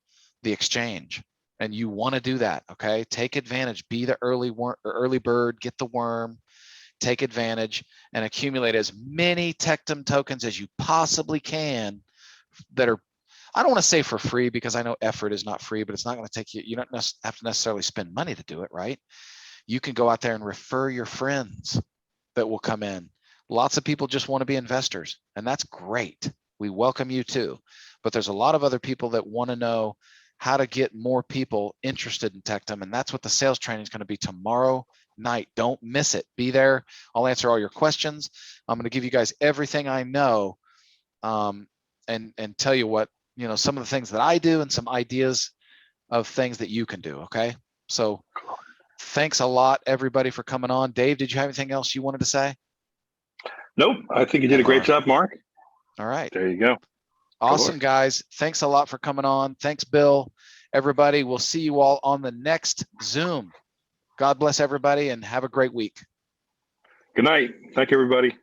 the exchange. And you want to do that, okay? Take advantage, be the early bird, get the worm, take advantage and accumulate as many Tectum tokens as you possibly can that are, I don't want to say for free, because I know effort is not free, but it's not going to take you, you don't have to necessarily spend money to do it, right? You can go out there and refer your friends that will come in. Lots of people just want to be investors, and that's great. We welcome you too. But there's a lot of other people that want to know how to get more people interested in Tectum, and that's what the sales training is going to be tomorrow night. Don't miss it. Be there. I'll answer all your questions. I'm going to give you guys everything I know, and tell you what, you know, some of the things that I do and some ideas of things that you can do. Okay. So thanks a lot, everybody, for coming on. Dave, did you have anything else you wanted to say? Nope. I think you did a great job, Mark. All right. There you go. Awesome, guys. Thanks a lot for coming on. Thanks, Bill. Everybody, we'll see you all on the next Zoom. God bless everybody and have a great week. Good night. Thank you, everybody.